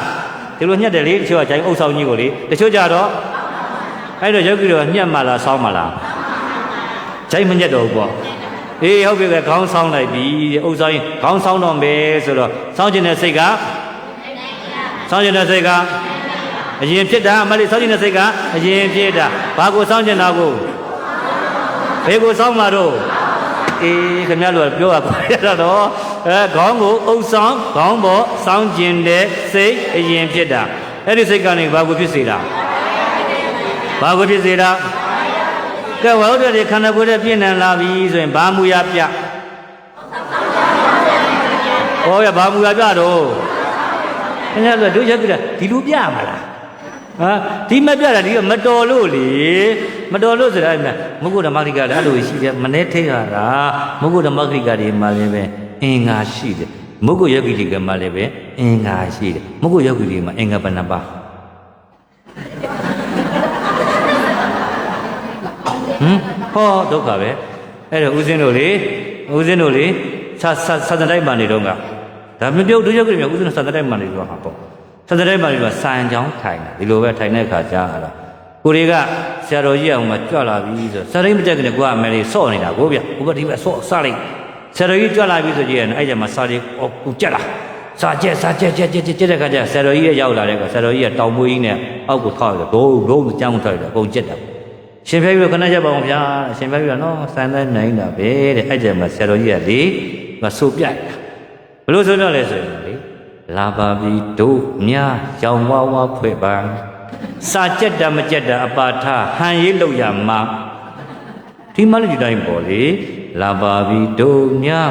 ဒီလိုညှက်တယ်လေတချို့ကဂျိုင်းအုပ်ဆောင်ကြီးကိုလေတချို့ကြတော့အဲ့တော့ယောဂီတော့ညက်မလားစောင်းမလားဂျိုင်းမညက်တော့ဘူးပေါ့အေးဟုတ်ပြီပဲခေါင်းဆောင်းလိုက်ပြီဥစ္စာရင်ခေါင်းဆောင်းတော့မယ်ဆိုတော့စောင်းကျင်တဲ့စိတ်ကအရင်ဖြစ်တာမလေးစောင်းကျင်တဲ့စိတ်ကအရင်ဖြစ်တာဘာကိုစောင်းကျင်တာကိုဘယ်ကိုစောင်းမှာတော့အေးခင်ဗျားတို့ပြောရပါရတော့ခေါင်းကိုဥစ္စာခေါင်းပေါ်စောင်းကျင်တဲ့စိတ်အရင်ဖြစ်တာအဲ့ဒီစိတ်ကနေဘာကိုဖြစ်စေတာဘာကိုဖြစ်စေတာကဲဝါဟုတ်တဲ့ခန္ဓာကိုယ်ရဲ့ပြည့်နံလာပြီဆိုရင်ဘာမူရပြဟောရဘာမူရပြတော့ခင်ဗျားတို့ဒုချက်ပြတာဒီလိုပြမှာလားဟာဒီမပြတာဒီမတော်လို့လေမတော်လို့ဆိုတာမုဂ္ဂဓမ္မဂရိကလည်းအဲ့လိုရှိတယ်မနေ့ထိတ်ရတာမုဂ္ဂဓမ္မဂရိကတွေမှာလည်းပဲအင်္ဂါရှိတယ်မုဂ္ဂယောဂီတွေကမှလည်းပဲအင်္ဂါရှိတယ်မုဂ္ဂယောဂီတွေမှာအင်္ဂါဘယ်နှပါဟောဒုက္ခပဲအဲ့တော့ဦးဇင်းတို့လေစာသတိုင်းမှနေတော့ကဒါမပြုတ်ဒုယောဂီတွေဦးဇင်းတို့စာသတိုင်းမှနေတော့ဟာပေါ့စာသတိုင်းမှနေတော့စံချောင်းထိုင်တာဒီလိုပဲထိုင်တဲ့အခါကြားလာကိုတွေကဆရာတော်ကြီးအောင်မှကြွလာပြီဆိုစာရင်းမတက်ကနေကိုကအမယ်လေးစော့နေတာကိုဗျကိုကဒီပဲစော့စလိုက်ဆရာတော်ကြီးကြွလာပြီဆိုကြည့်ရင်အဲ့ကျမှစာလေးကိုကြက်လာစာကြက်တဲ့ခါကျဆရာတော်ကြီးရောက်လာတဲ့အခါဆရာတော်ကြီးကတောင်မွေးကြီးနဲ့အောက်ကိုထောက်ရတော့ဒုံကြမ်းထောက်ရတော့အကုန်ကြက်တာရှင်ဖျားကြီးကခဏချက်ပါအောင်ဗျာရှင်ဖျားကြီးကနော်စံတဲ့နိုင်တာပဲတဲ့အဲ့ကျမှဆရာတော်ကြီးကလေ ကဆိုပြတ်ဘလို့ဆိုပြလဲဆိုရင်လေလာပါပြီတို့မြာရောင်ဝါဝါဖွဲ့ပါစာကြက်တာမကြက်တာအပါထဟန်ရေးလို့ရမှာဒီမလေးဒီတိုင်းပေါ့လေလာပါပြီတို့မြာ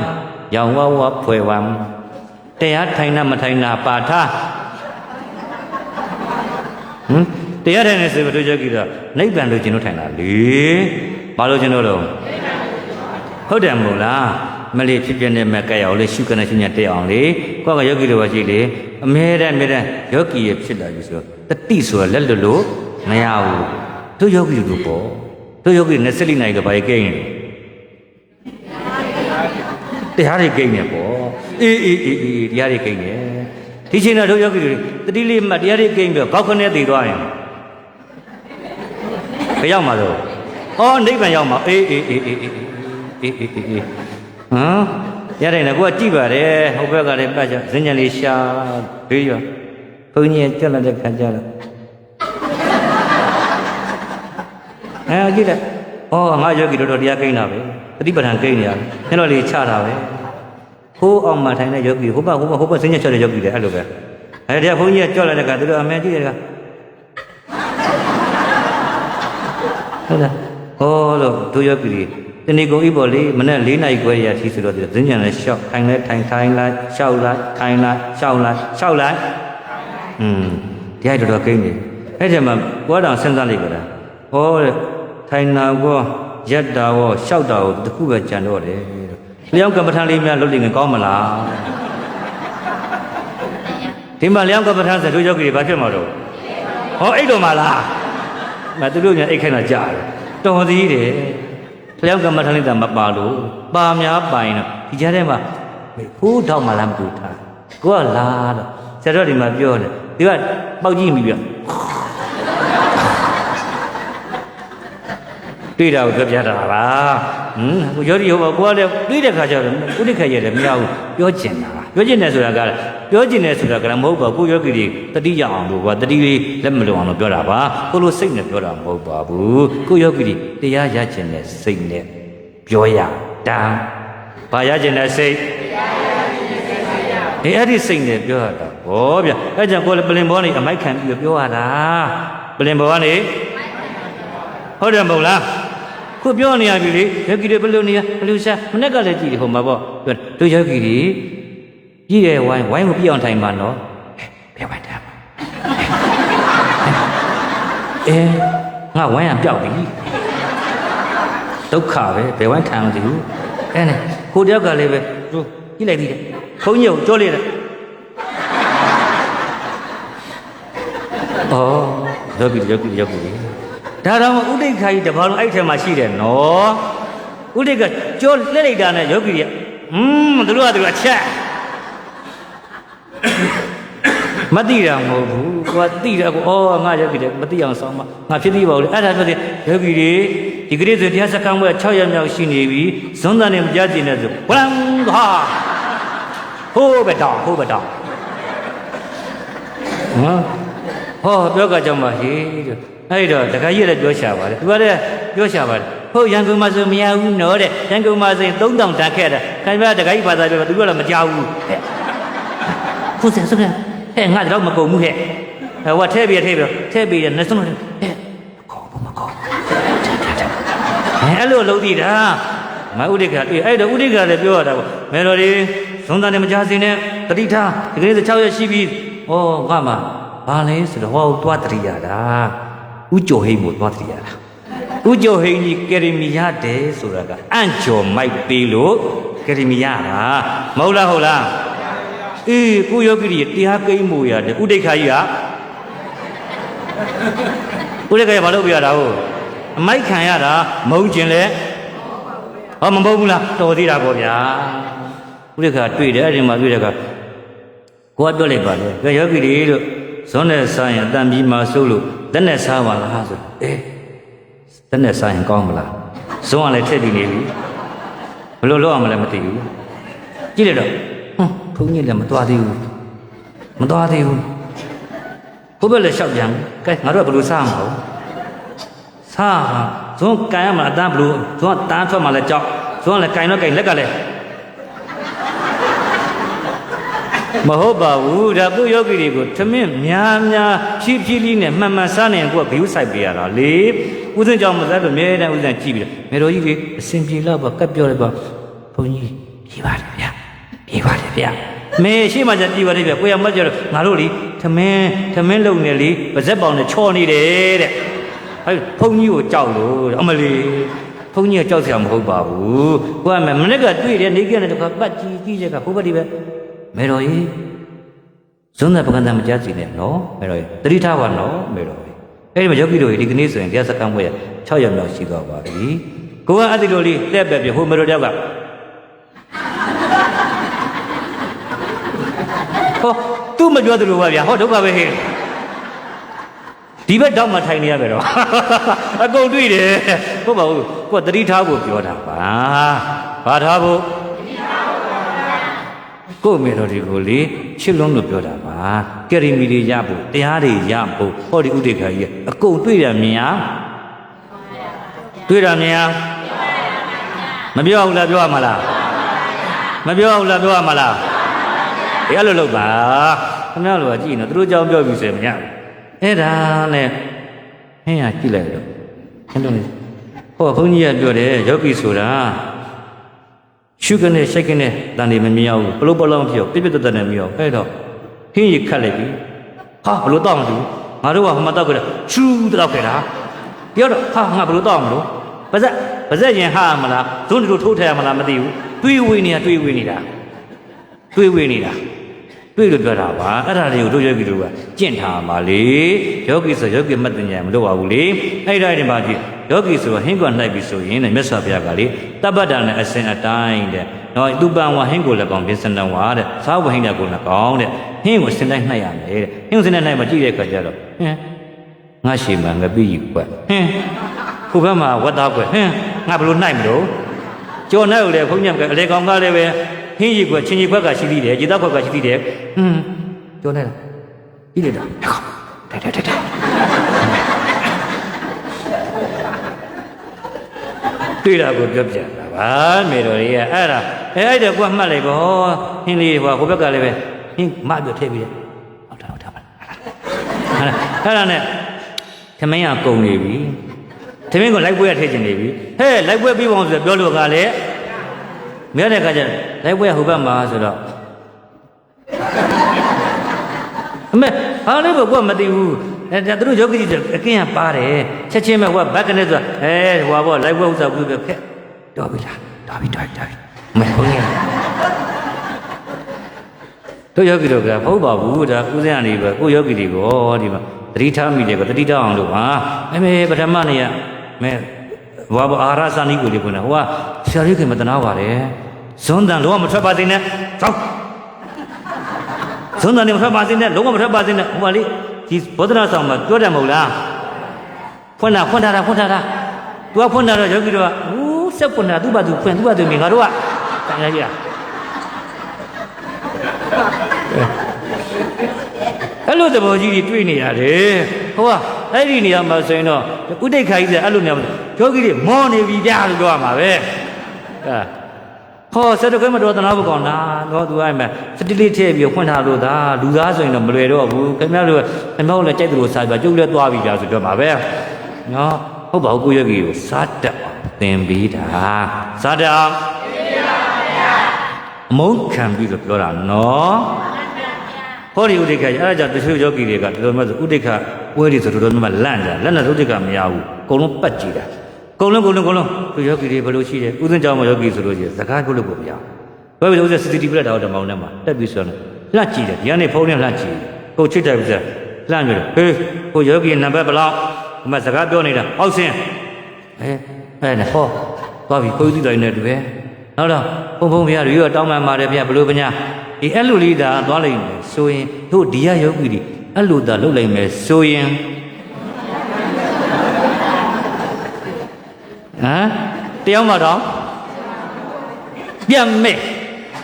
ရောင်ဝါဝါဖွဲ့ပါတရားထိုင်နာမထိုင်နာပါထတရားထိုင်နေစေဘတို့ကြောက်ကြည့်တော့နိဗ္ဗာန်လို့ကျွန်တော်ထိုင်တာလေဘာလို့ကျွန်တော်တော့ဟုတ်တယ်မို့လားမလေးဖြစ်ပြနေမဲ့ကြက်ရအောင်လေရှုခဏချင်းညတက်အောင်လေကိုကယောဂီလိုပါရှိလေအမြဲတမ်းယောဂီရဖြစ်လာပြီဆိုတော့တတိဆိုတာလက်လွတ်လို့မရဘူးတို့ယောဂီလိုပေါ့တို့ယောဂီနဲ့စလိနိုင်တော့ဘာကြီးကိန်းနေတရားတွေကိန်းနေပေါ့အေးတရားတွေကိန်းနေဒီချိန်တော့တို့ယောဂီတွေတတိလေးမှတရားတွေကိန်းပြီးဘောက်ခနဲ့တည်သွားရင်ဘယ်ရောက်မှာတော့ဩနိဗ္ဗာန်ရောက်မှာအေးဟမ်ရတယ်နော်ကိုကကြည့်ပါတယ်ဟိုဘက်ကလည်းပတ်ကြဇင်းညံလေးရှာဘေးရောဘုန်းကြီးကြက်လာတဲ့ခါကြတော့ကြည့်တယ်ဩငါယောဂီတော်တရားကိန်းတာပဲတတိပဋ္ဌာန်ကိန်းနေရတယ်ညတော့လေးချတာပဲဟိုးအောင်မှထိုင်တဲ့ယောဂီဟိုဘဇင်းညံချတဲ့ယောဂီလည်းအဲ့လိုပဲတရားဘုန်းကြီးကကြွလာတဲ့ခါသူတို့အမေကြည့်တယ်ကဟုတ်လားဟောလို့တို့ယောဂီတွေတဏီကုံဤပေါ်လေးမနေ့4 နာရီခွဲရထီဆိုတော့ဇင်းညံလည်းရှောက်ထိုင်လိုက်ထိုင်လိုက်ရှောက်လိုက်ထိုင်လိုက်ရှောက်လိုက်တရားတော်ကိန်းနေအဲ့ဒီမှာကိုယ်တော်စဉ်းစားလိုက်ကြတာဟောတဲ့ထိုင်နာကောရက်တာကောရှောက်တာကိုတခုပဲကြံတော့တယ်လျောင်းကမ္မထန်လေးများလုပ်နေကောင်းမလားဒီမှာလျောင်းကမ္မထန်ဆိုတို့ယောဂီတွေဘာဖြစ်မှာတော့ဟောအိတ်တော်မှာလားမသူတို့ညာအိတ်ခိုင်းတာကြားတယ်တော်သေးတယ်လျောင်းကမ္မထန်လေးတာမပါလို့ပါများပိုင်တော့ဒီကြားထဲမှာဟိုးတော့မှလားမတွေ့ထားကိုကလာတော့ဆရာတော်ဒီမှာပြောတယ်ဒီကပေါက်ကြည့်မိပြတွေ့တာကိုပြောပြတာပါကိုယောဂီဟိုကိုကလည်းတွေ့တဲ့ခါကျတော့ဥဒိခရဲ့လည်းမရဘူးပြောကျင်တာပြောကျင်တယ်ဆိုတာကပြောကျင်တယ်ဆိုတာကလည်းမဟုတ်ပါဘူးကိုယောဂီတွေတတိရအောင်လို့ကတတိလေးလက်မလုံအောင်လို့ပြောတာပါကိုလိုစိတ်နဲ့ပြောတာမဟုတ်ပါဘူးကိုယောဂီတွေတရားရကျင်တဲ့စိတ်နဲ့ပြောရတာဘာရကျင်တဲ့စိတ်အဲ့ဒီစိတ်နဲ့ပြောရတာဟောဗျအဲ့ကြောင့်ကိုယ်ပလင်ဘောနေအမိုက်ခံပြီးပြောရတာပလင်ဘောကနေဟုတ်တယ်မဟုတ်လားခုပြောနေရပြီလေယောဂီတွေဘယ်လိုနေရဘယ်လိုရှာမနေ့ကလည်းကြည့်ဟိုမှာပေါ့တို့ယောဂီတွေပြည့်ရဲ့ဝိုင်းကိုပြည့်အောင်ထိုင်ပါနော်ဘယ်ဝိုင်းထားငါဝိုင်းရပျောက်ပြီဒုက္ခပဲဘယ်ဝိုင်းခံမသိဘူးအဲ့နဲ့ကိုတယောက်ကလည်းပဲတို့ကြည့်လိုက်သေးတယ်ဘုန်းကြီးကိုကြောလိုက်တယ်ယောဂီဒါတော့ဥဒိဋ္ဌာကြီးတပါးလုံးအဲ့ထဲမှာရှိတယ်နော်ဥဒိဋ္ဌကကြောလက်လိုက်တာနဲ့ယောဂီကြီးသူတို့ကအချက်မသိတာမဟုတ်ဘူးကိုကသိတာကိုငါယောဂီတွေမသိအောင်ဆောင်းမငါဖြစ်သေးပါဘူးလေအဲ့ဒါဆိုရင်ယောဂီတွေဒီကနေ့ဆိုတရားစခန်းဘွဲ6ရက်မြောက်ရှိနေပြီဇွန်သားနဲ့မကြကျင်တဲ့ဆိုဝလန်ဟာဟိုးပဲတောင်းဟောပြောကကြောင့်ပါဟေးအဲ့တော့တခါကြီးလည်းပြောရှာပါတယ်သူကလည်းပြောရှာပါတယ်ဟုတ်ရန်ကုန်မှာဆိုမရဘူးနော်တဲ့ရန်ကုန်မှာဆိုရင်3000တန်ခဲ့တယ်ခင်ဗျားတခါကြီးဘာသာပြောသူကလည်းမကြောက်ဘူးခုစစကငါတော့မကုန်ဘူးဟဲ့ဟိုထဲပြီးနဲ့ဆုံးလို့မကောအဲ့လိုလုံးတည်တာမဥဒိကအဲ့တော့ဥဒိကလည်းပြောရတာပေါ့မယ်တော်ဒီဇွန်သားနဲ့မကြစင်နဲ့တတိထားဒီကနေ့ဆို6ရက်ရှိပြီငါမှဘာလဲဆိုတော့ဟောသွားတရိယာတာဥကြိုဟိန်းကိုသွားတရိယာတာဥကြိုဟိန်းကြီးကရီမီရတယ်ဆိုတာကအန့်ကျော်မိုက်ပေးလို့ကရီမီရတာမဟုတ်လားကိုယောဂီတွေတရားကိန်းမှုရတယ်ဥဒိဋ္ဌာကြီးကဥဒိဋ္ဌာကြီးဘာလို့ပြရတာဟုတ်အမိုက်ခံရတာမုန်းကျင်လဲမမုန်းဘူးလားတော်သေးတာပေါ့ဗျာဥဒိဋ္ဌာတွေ့တယ်အဲ့ဒီမှာတွေ့တဲ့ကကိုကပြောလိုက်ပါလေယောဂီတွေလို့ဇွန်နဲ့စားရင်တန်ပြီးမှစိုးလို့လက်နဲ့စားပါလားဆိုလက်နဲ့စားရင်ကောင်းမလားဇွန်ကလည်းထက်ပြီးနေပြီဘယ်လိုလုပ်ရမလဲမသိဘူးကြည့်လိုက်တော့ဘုန်းကြီးလည်းမသွားသေးဘူးဘုဘလည်းလျှောက်ပြန်ကဲငါတို့ကဘယ်လိုစားမှာလဲစားဇွန်ကန်ရမှာအတန်းဘယ်လိုဇွန်တန်းထွက်မှာလဲကြောက်ဇွန်လည်းကန်တော့ကန်လက်ကလည်း မဟုတ်ပါဘူးဒါကိုယောဂီတွေကိုသမင်းများများဖြည်းဖြည်းလေးနဲ့မှန်မှန်စားနေကိုကဘီယူဆိုင်ပေးရတာလေဦးစင်းကြောင့်မစားလို့အများတန်းဦးစင်းကြည့်ပြီးတော့မေတော်ကြီးကအစဉ်ပြေတော့ကပ်ပြောလိုက်ပါဘုန်းကြီးပြေးပါတယ်ဗျာပြေးပါတယ်ဗျာမေရှိမှじゃပြေးပါတယ်ဗျာကိုရမတ်ကြတော့ငါတို့လေသမင်းလုံနေလေပါဇက်ပေါင်နဲ့ချော်နေတယ်တဲ့အဲဘုန်းကြီးကိုကြောက်လို့အမလီဘုန်းကြီးကကြောက်စရာမဟုတ်ပါဘူးကိုကမနေ့ကတွေ့တယ်နေကနဲ့တခါပတ်ကြည့်ကြည့်ချက်ကဘုဘတိပဲမေတော်ကြီးဇွန်းတဲ့ပကံတမကြားစီနဲ့နော်မေတော်ကြီးတတိထားပါနော်မေတော်ကြီးအဲ့ဒီမှာယောဂီတို့ဒီကနေ့ဆိုရင်တရားစခန်းဘွဲ6ရက်မြောက်ရှိသွားပါပြီကိုကအဲ့ဒီလိုလေးလက်ပဲပြဟိုမေတော်တယောက်ကဟောသူ့မပြောသလိုပါဗျာဟောဒုက္ခပဲဟဲ့ဒီဘက်တောက်မှထိုင်နေရပဲတော့အကုန်တွေ့တယ်ဟုတ်ပါဘူးကိုကတတိထားဖို့ပြောတာပါဘာထားဖို့ကို့မေတော်ဒီကိုလေချစ်လုံးလို့ပြောတာပါကရီမီတွေရဖို့တရားတွေရဖို့ဟောဒီဥဒေခါကြီးအကုန်တွေ့ရမြင်ရတွေ့ရမြင်ရမပြောဘူးလားပြောရမလားမပြောဘူးလားပြောရမလားအဲ့လိုလုပ်ပါခင်ဗျားတို့ကကြည့်နော်သူတို့ကြောင်းပြောပြီဆိုရင်မရဘူးအဲ့ဒါနဲ့ဟင်းရကြည့်လိုက်တော့အဲ့လိုဟောဘုန်းကြီးကပြောတယ်ယောဂီဆိုတာရှုကနေရှိုက်ကနေတန်နေမမြင်အောင်ဘလို့ဘလို့ပြောပြပြတတ်နဲ့မမြင်အောင်အဲ့တော့ဟင်းရခတ်လိုက်ပြီဟာဘလို့တောက်မလို့ငါတို့ကဟိုမှာတောက်ကြတယ်ရှူးတောက်ခဲ့တာပြောတော့ဟာငါဘလို့တောက်မလို့ပါဇက်ရင်ဟာမလားဇုံးတို့ထိုးထရမလားမသိဘူးတွေးဝေးနေတာတွေ့လို့ပြောတာပါအဲ့ဒါတွေကိုတို့ယောဂီတို့ကကျင့်ထားပါလေယောဂီဆိုယောဂီမတ်တင်ညာမလုပ်ပါဘူးလေအဲ့ဒါတွေမှာကြည့်ယောဂီဆိုဟင်းကွက်နှိုက်ပြီဆိုရင်မြတ်စွာဘုရားကလေတပ္ပတ္တနဲ့အစဉ်အတိုင်းတဲ့နော်သူပန်ဝဟင်းကိုလည်းကောင်းပြင်စံတော်ဝါတဲ့သာဝဟင်းတဲ့ကိုလည်းကောင်းတဲ့ဟင်းကိုစင်တိုင်းနှိုက်ရမယ်တဲ့ဟင်းကိုစင်တိုင်းနှိုက်မှကြည့်တဲ့အခါကျတော့ဟင်းငါရှိမှငပိကြီးကွက်ဟင်းခုဘက်မှာဝတ်သားကွက်ဟင်းငါဘယ်လိုနှိုက်မလို့ကြော်နှိုက်ကိုလည်းဘုန်းကြီးကအလေကောင်ကလည်းပဲဟင်းရီကွက်ချင်းကြီးခွက်ကရှိသေးတယ်ရေသားခွက်ကရှိသေးတယ်ပြောနေတာကြည့်လိုက်တာတဲ့တွေ့တာကိုပြောပြတာပါမေတော်ကြီးကအဲ့ဒါအဲ့ဒါကွက်မှတ်လိုက်ပေါ့ဟင်းလေးဟိုဘက်ကလည်းပဲဟင်းမပြောထည့်ပြီးတယ်ဟုတ်တာပါအဲ့ဒါနဲ့သမင်းကကုန်နေပြီသမင်းကလိုက်ပွဲရထည့်ကျင်နေပြီဟဲ့လိုက်ပွဲပြီးပေါင်းဆိုပြောလို့ကလည်းမြတ်တဲ့ခါကျလိုက်ပွဲဟိုဘက်မှာဆိုတော့အမေဘာလို့ဘကွမသိဘူးသူတို့ယောဂီတွေအကင်းကပါတယ်ချက်ချင်းမဲ့ဟိုဘက်ကနေဆိုဟိုဘောလိုက်ပွဲဥစ္စာပြုပြခက်တော်ပြီလားတော်ပြီမဲဘုန်းကြီးတို့ယောဂီတို့ကမဟုတ်ပါဘူးဒါဥစဉ်ကနေပဲကိုယောဂီတွေကိုဒီမှာတတိထားမိတယ်ကတတိထားအောင်လို့ပါအမေပထမနေ့ကမဲဘာအာဟာရစာနီးကိုလေးပွင့်တာဟိုကဆရာကြီးကမတနာပါတယ်ဇွန်းတန်လုံးဝမထွက်ပါသေးနဲ့သောက်ဇွန်းတန်နေမထွက်ပါသေးနဲ့လုံးဝမထွက်ပါသေးနဲ့ဟိုကလေဒီဘောဓနာဆောင်မှာပြောတယ်မဟုတ်လားဖွင့်တာသူကဖွင့်တာတော့ယောဂီတို့ကစက်ဖွင့်တာသူ့ဘာသူဖွင့်သူ့ဘာသူမြင်ငါတို့ကတိုင်ရကြီးအဲ့လိုသဘောကြီးတွေတွေ့နေရတယ်ဟိုကအဲ့ဒီနေရာမှာဆိုရင်တော့ဥဒိတ်ခါကြီးအဲ့လိုနေရာမှာယောဂီတွေမောနေပြီပြလို့ပြောရမှာပဲဟောစက်တခွဲမတော်တနာဘကောင်လားတော့သူအဲ့မှာစတိလေးထည့်ပြီးဖွင့်ထားလို့ဒါလူသားဆိုရင်တော့မလွယ်တော့ဘူးခင်ဗျားတို့လည်းကြိုက်တယ်လို့စားပြကျုပ်လည်းသွားပြီပြဆိုပြောမှာပဲနော်ဟုတ်ပါဘူးကိုယောဂီကိုစားတက်သင်ပေးတာစားတက်အောင်အမုန်းခံပြီးတော့ပြောတာနော်ဟောဒီဥဒိက္ခအဲ့ဒါကြောင့်တချို့ယောဂီတွေကတော်တော်များဆိုဥဒိက္ခပွဲတွေဆိုတော်တော်များလန့်ကြလက်နဲ့ဥဒိက္ခမရဘူးအကုန်လုံးပတ်ကြည့်တာအကုန်လုံးသူယောဂီတွေဘယ်လိုရှိတယ်ဥစဉ်ကြောင့်မယောဂီဆိုလို့ရှိရင်စကားပြောလို့ကိုမရဘူးဘယ်လိုလဲစတိပြလက်တော်ဓမ္မောင်းထဲမှာတက်ပြီးဆိုတော့လှကြည့်တယ်ဒီကနေဖုန်းနဲ့လှကြည့်ကိုချစ်တယ်ပြီစလှမ်းကြတယ်ဟေးကိုယောဂီနံပါတ်ဘယ်လောက်ဟိုမှာစကားပြောနေတာအောက်ဆင်းအဲ့ဒါဟောသွားပြီကိုကြီးတိုင်းနဲ့တူပဲနောက်တော့ဘုံဘုံဘုရားတွေတောင်းပန်ပါတယ်ဗျဘယ်လိုပညာဒီအဲ့လိုလေးဒါသွားလိုက်မယ်ဆိုရင်တို့ဒီရယောဂီတွေအဲ့လိုသာလုပ်လိုက်မယ်ဆိုရင်တယောက်မှတော့ပြန်မဲ့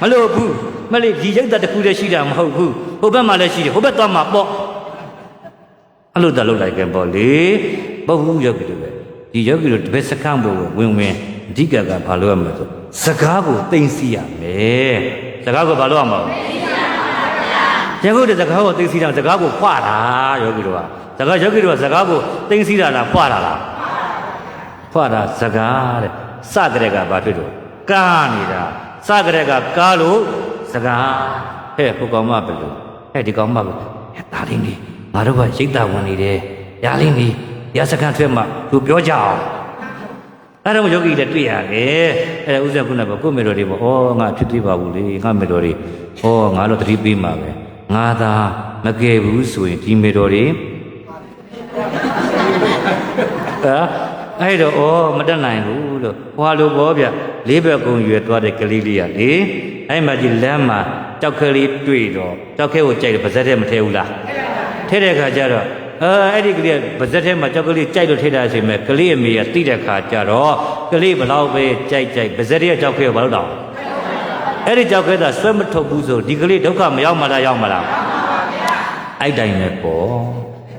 မလို့ဘူးမလေးဒီရုပ်သက်တစ်ခုတည်းရှိတာမဟုတ်ဘူးဟိုဘက်မှာလည်းရှိတယ်ဟိုဘက်သွားမှာပေါ့အဲ့လိုသာလုပ်လိုက်ကြပေါ့လေဘုဟုယောဂီတွေပဲဒီယောဂီတို့တပည့်စကံဘုံဝင်အဓိကကဘာလို့ရမလဲဆိုစကားကိုသိမ့်စီရမယ်စကားကိုဘာလို့ရမှာလဲ ကျန်ကိုတဲ့စကားကိုသိသိတာစကားကိုဖွာတာယောဂီတို့ကစကားယောဂီတို့ကစကားကိုသိသိတာလားဖွာတာလားဖွာတာစကားတဲ့စကြတဲ့ကဘာဖြစ်လို့ကားနေတာစကြတဲ့ကကားလို့စကားဟဲ့ဟိုကောင်မဘယ်လိုဟဲ့ဒီကောင်မဘယ်ဒါလေးနေငါတို့ကရိတ်တာဝင်နေတယ်ရာလေးနေရစကန်ထွက်မှသူပြောကြအောင်အဲ့တော့ယောဂီလည်းတွေ့ရတယ်အဲ့ဒါဥစ္စာခုနကကိုမေတော်တွေပေါ့ဩငါဖြစ်သေးပါဘူးလေငါမေတော်တွေဩငါတော့တတိပေးမှာပဲငါသာမကယ်ဘူးဆိုရင်ဒီမေတော်တွေအဲ့တော့မတက်နိုင်ဘူးလို့ဟွာလို့ပေါ့ဗျလေးဘက်ကုံရွယ်သွားတဲ့ကလေးလေးကလေအဲ့မှာဒီလမ်းမှာကြောက်ကလေးတွေ့တော့ကြောက်ခဲကိုကြိုက်တယ်ပါဇက်ထဲမထဲဘူးလားထဲတဲ့ခါကျတော့အဲ့ဒီကလေးကပါဇက်ထဲမှာကြောက်ကလေးကြိုက်လို့ထဲတာဆိုရင်ကလေးအမေကတိတဲ့ခါကျတော့ကလေးဘလောက်ပဲကြိုက်ပါဇက်ထဲကကြောက်ခဲကိုဘာလို့တောင်းအဲ့ဒီကြောက်ခဲတာဆွဲမထုတ်ဘူးဆိုဒီကလေးဒုက္ခမရောက်မှလားရောက်မှလားအဲ့တိုင်းပဲပေါ့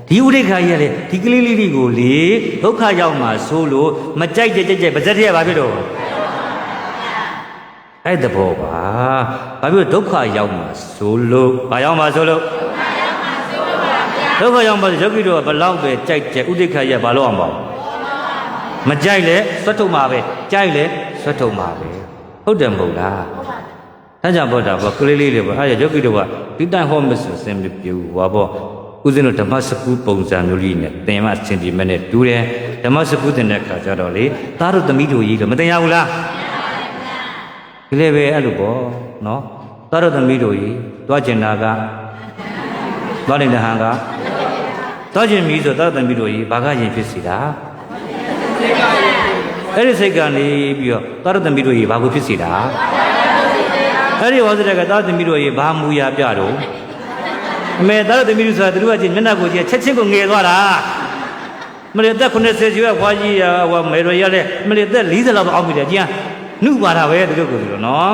ဒီဥဒိခါကြီးကလေဒီကလေးလေးတွေကိုလေဒုက္ခရောက်မှဆိုလို့မကြိုက်ကြပါဇက်ထဲကဘာဖြစ်တော့အဲ့တဘောပါဘာဖြစ်ဒုက္ခရောက်မှဆိုလို့ဘာရောက်မှဆိုလို့ဒုက္ခရောက်မှယောဂီတို့ကဘလောက်ပဲကြိုက်ကြဥဒိခါကြီးကဘာလို့အောင်ပါမကြိုက်လဲဆွတ်ထုတ်မှာပဲကြိုက်လဲဆွတ်ထုတ်မှာပဲဟုတ်တယ်မဟုတ်လားဒါကြောင့်ဘောတာဘောကလေးလေးတွေပေါ့အဲ့ယောဂီတို့ကဒီတိုင်ဟောမဆိုစင်မပြူဟောပေါ့ဦးဇင်းတို့ဓမ္မစကူပုံစံမျိုးလေးနဲ့သင်မှစင်ဒီမဲ့နဲ့တူတယ်ဓမ္မစကူသင်တဲ့အခါကျတော့လေသားတို့သမီးတို့ကြီးတော့မသင်ရဘူးလားဒီလေပဲအဲ့လိုပေါ့နော်သားတို့သမီးတို့ကြီးတွားကျင်တာကသွားနေတဲ့ဟန်ကတွားကျင်ပြီဆိုသားတို့သမီးတို့ကြီးဘာကရင်ဖြစ်စီတာအဲ့ဒီစိတ်ကနေပြီးတော့သားတို့သမီးတို့ကြီးဘာကိုဖြစ်စီတာအဲ့ဒီဝါစတဲ့ကသားသမီးတို့ကြီးဘာမူရပြတော့အမေသားတို့သမီးတို့ဆိုတာသူတို့ကမျက်နှာကိုကြည့်ချက်ချင်းကိုငယ်သွားတာမလေးသက်90ကျော်ခွာကြီးရဟိုမေရရလဲမလေးသက်40လောက်အောက်ပြီတဲ့ကြည်နှုပါတာပဲသူတို့ကိုလို့နော်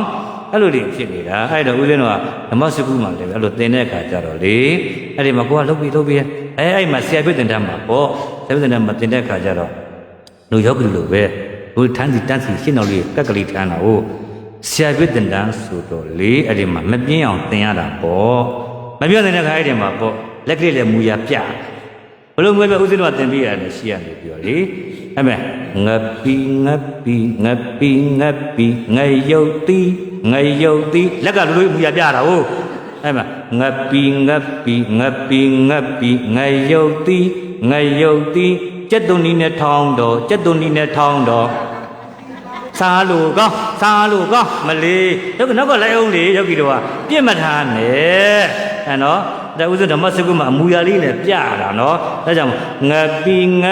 အဲ့လိုတွေဖြစ်နေတာအဲ့တော့ဦးဇင်းတို့ကဓမ္မစကူးမှလည်းအဲ့လိုသင်တဲ့အခါကျတော့လေအဲ့ဒီမှာကိုကလုပ်ပြီးအဲ့မှာဆရာပြည့်တင်တတ်မှာပေါ့ဆရာပြည့်တင်တတ်မှာသင်တဲ့အခါကျတော့လူယောဂီလိုပဲဘုထန်းစီတန်းစီရှင်းတော်လေးကက်ကလေးထမ်းတာဟုတ်ဆရာပြည့်တင်တန်းဆိုတော့လေအဲ့ဒီမှာမပြင်းအောင်သင်ရတာပေါ့မပြင်းတဲ့ခါအဲ့ဒီမှာပေါ့လက်ကလေးလည်းမူရပြဘလို့ငွေပဲဦးဇင်းတို့ကသင်ပေးရတယ်ရှိရနေပြီးတော့လေအဲ့မဲ့ငပီငရုတ်တီလက်ကလူမူရပြတာဟုတ်အဲ့မှာငပီငရုတ်တီကျက်တုန်နီနဲ့ထောင်းတော်စားလို့ကောင်းမလေးနောက်ကလိုက်အောင်လေယောဂီတို့ကပြစ်မထားနဲ့အဲ့နော်ဒါဥစ္စာဓမ္မစကုမှာအမူအရာလေးနဲ့ပြတာနော်ဒါကြောင့်ငပီင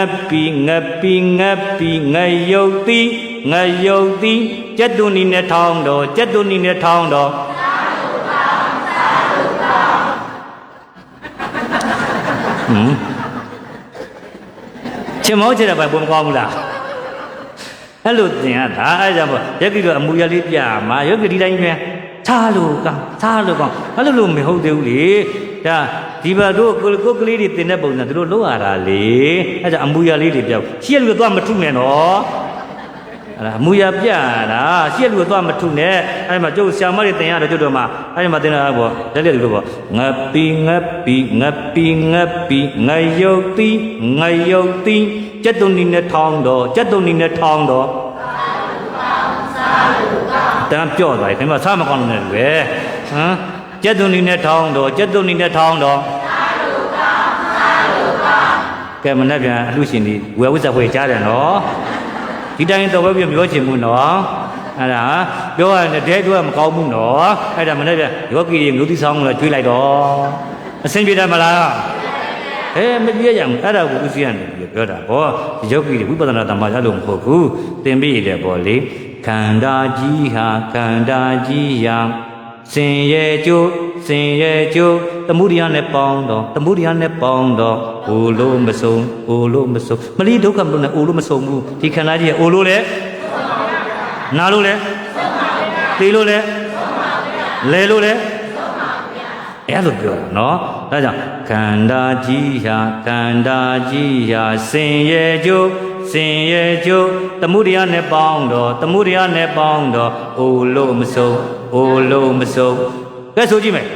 ရုတ်တီကျက်တုန်နီနဲ့ထောင်းတော်စားလို့ကောင်းချင်မောချင်တဲ့ဘယ်ဘုံမကောင်းဘူးလားအဲ့လိုသင်ရတာအဲ့ကြောင့်ယောဂီတို့အမူအရာလေးပြမှာယောဂီဒီတိုင်းပဲစားလို့ကောင်းအဲ့လိုမဟုတ်သေးဘူးလေဒါဒီဘတို့ကိုကလေးတွေသင်တဲ့ပုံစံတို့လောက်ရတာလေအဲ့ကြောင့်အမူအရာလေးတွေပြောရှေ့လူကတော့မထုနဲ့နော်အဲ့ဒါအမူအရာပြတာရှေ့လူကတော့မထုနဲ့အဲ့မှာကျုပ်ဆရာမတွေသင်ရတော့ကျုပ်တို့မှာအဲ့မှာသင်တာပေါ့လက်လက်လို့ပေါ့ငပီငရုတ်တီကျက်တုန်နီနဲ့ထောင်းတော်တန်းပြော့သွားပြီခင်ဗျစားမကောင်းလို့လည်းပဲဟမ်ကျက်တုန်နီနဲ့ထောင်းတော်ကဲမနေ့ပြန်အလှရှင်ဒီဝယ်ဝိဇ္ဇဖွေကြားတယ်နော်ဒီတိုင်းတော့ပဲပြောချင်ဘူးနော်အဲ့ဒါပြောရတယ်တဲပြောမကောင်းဘူးနော်အဲ့ဒါမနေ့ပြန်ယောဂီတွေမျိုးသီးဆောင်လို့ကျွေးလိုက်တော့အဆင်ပြေတယ်မလားမပြေရဘူးအဲ့ဒါကိုဦးစီးရတယ်ပြောတာဗောဒီယောဂီတွေဝိပဿနာတမ္မာရလို့မဟုတ်ဘူးသင်ပြီးရတယ်ဗောလေခန္ဓာကြီးဟာခန္ဓာကြီးရာစင်ရဲ့ကျိုးသမုဒိယနဲ့ပေါင်းတော့အိုလို့မဆုံးမလီဒုက္ခမလို့နဲ့အိုလို့မဆုံးဘူးဒီခန္ဓာကြီးကအိုလို့လဲနာလို့လဲသိလို့လဲလဲလို့လဲအဲ့လိုပြောတာနော်ဒါကြောင့်ခန္ဓာကြီးဟာစင်ရဲ့ကျိုးသမုဒိယနဲ့ပေါင်းတော့အိုလို့မဆုံးကဲဆိုကြည့်မယ်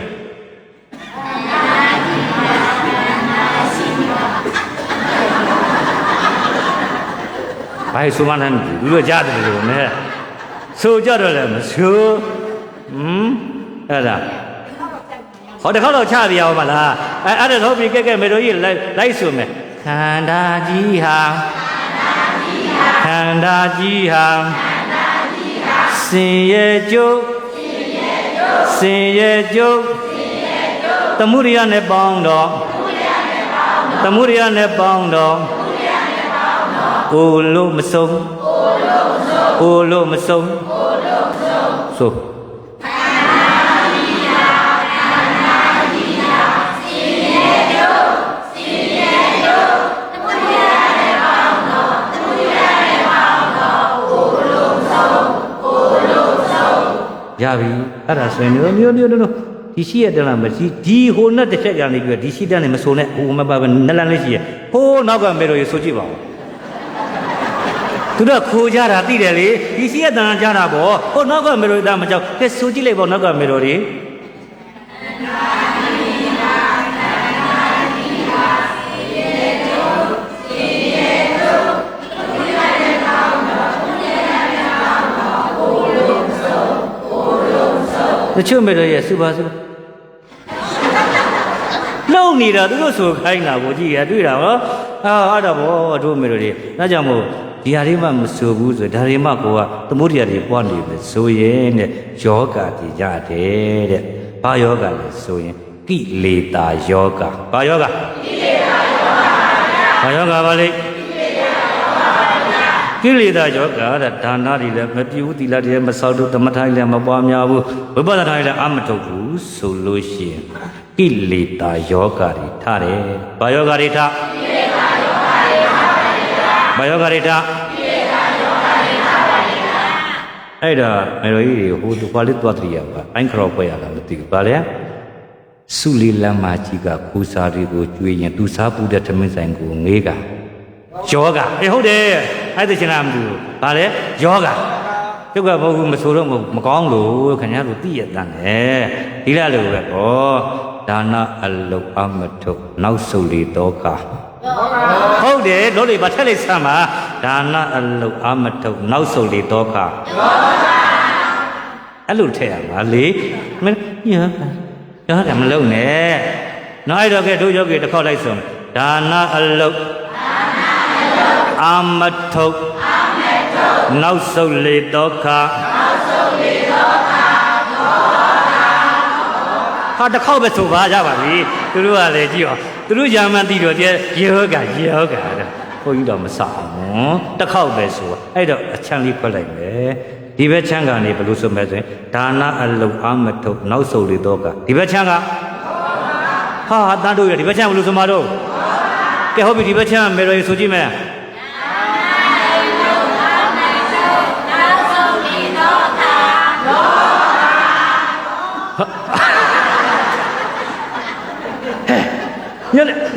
ဘာဆိုမှန်းမသိဘူးတို့ကြားတယ်လို့နဲ့ဆိုကြတော့လည်းမဆိုအဲ့ဒါဟောတခါတော့ချပြရအောင်မလားအဲ့ဒါတော့ပြီကဲမေတို့ကြီးလိုက်ဆိုမယ်ခန္ဓာကြီးဟာခန္ဓာကြီးဟာစင်ရဲ့ကျုပ်စင်ရဲ့ကျုပ်သမုဒိယနဲ့ပေါင်းတော့သမုဒိယနဲ့ပေါင်းတော့အိုလို့မဆုံးအိုလို့မဆုံးဆိုရပြီအဲ့ဒါဆိုရင်မျိုးဒီရှိရတဲ့လားမရှိဒီဟိုနဲ့တစ်ချက်ကနေပြီးဒီရှိတဲ့နဲ့မဆိုနဲ့ဟိုမပါပဲနလန်လေးရှိရဟိုးနောက်ကမေလို့ရဆိုကြည့်ပါဦးသူတို့ခိုးကြတာသိတယ်လေဒီရှိရတန်ကြတာပေါ့ဟိုနောက်ကမေလို့ဒါမကြောက်ကဲဆိုကြည့်လိုက်ပေါ့နောက်ကမေလို့တွေတချို့မေတို့ရဲ့စူပါလုံနေတာသူတို့ဆိုခိုင်းတာကိုကြည့်ရတွေ့တာနော်အဲ့ဒါဘောတို့မေတို့တွေဒါကြောင့်မို့ဒီဟာလေးမှမဆိုဘူးဆိုဒါတွေမှကိုကသမုဒိယတွေပွားနေတယ်ဆိုရင်တဲ့ယောဂတွေရတယ်တဲ့ဘာယောဂလဲဆိုရင်ကိလေသာယောဂဘာယောဂကိလေသာယောဂဘာယောဂပါလဲကိလေသာယောဂတဲ့ဒါနတွေလည်းမပြုသီလတွေလည်းမစောင့်တို့သမထလည်းမပွားများဘူးဝိပဿနာလည်းအမထုတ်ဘူးဆိုလို့ရှိရင်ကိလေသာယောဂတွေထားတယ်ဘာယောဂတွေထားကိလေသာယောဂတွေထားဘာယောဂတွေထားကိလေသာယောဂတွေထားပါလေအဲ့ဒါမေရိုကြီးဟိုသူဘာလေးသွားတည်ရပါအိုင်းခရောပွဲရတာမသိဘူးဘာလဲစုလီလမ်းမကြီးကခူစာတွေကိုကျွေးရင်သူစားပူတဲ့ထမင်းဆိုင်ကိုငေးကယောဂဟုတ်တယ်အဲ့ဒါချင်းလားမသိဘူးဘာလဲယောဂကျုပ်ကမဟုတ်ဘူးမဆိုတော့မကောင်းလို့ခင်ဗျားတို့သိရတတ်တယ်ဒီလားလို့ပဲဩဒါနအလုအမထုတ်နောက်ဆုတ်လေတော့ခဟုတ်တယ်လို့လေဘာထက်လိုက်စမ်းပါဒါနအလုအမထုတ်နောက်ဆုတ်လေတော့ခအဲ့လိုထည့်ရပါလေမင်းရောတယ်မလုံးနဲ့နောက်အဲ့တော့ကဲတို့ယောဂီတစ်ခေါက်လိုက်ဆုံးဒါနအလုအာမထုတ်နောက်ဆုတ်လေတော့ခဟာတစ်ခေါက်ပဲဆိုပါကြပါပြီသူတို့ကလည်းကြည့်ရောသူတို့ယာမန်တီတော့ကျယောဂတဲ့ဘုန်းကြီးတော့မစအောင်တစ်ခေါက်ပဲဆိုအဲ့တော့အချမ်းလေးဖွက်လိုက်မယ်ဒီဘက်ချမ်းကနေဘယ်လိုဆိုမဲဆိုရင်ဒါနအလုအာမထုတ်နောက်ဆုတ်လေတော့ခဒီဘက်ချမ်းကဟာတန်းတို့ရဒီဘက်ချမ်းဘယ်လိုဆိုမှာတော့ကဲဟုတ်ပြီဒီဘက်ချမ်းမေရိုဆိုကြည့်မယ်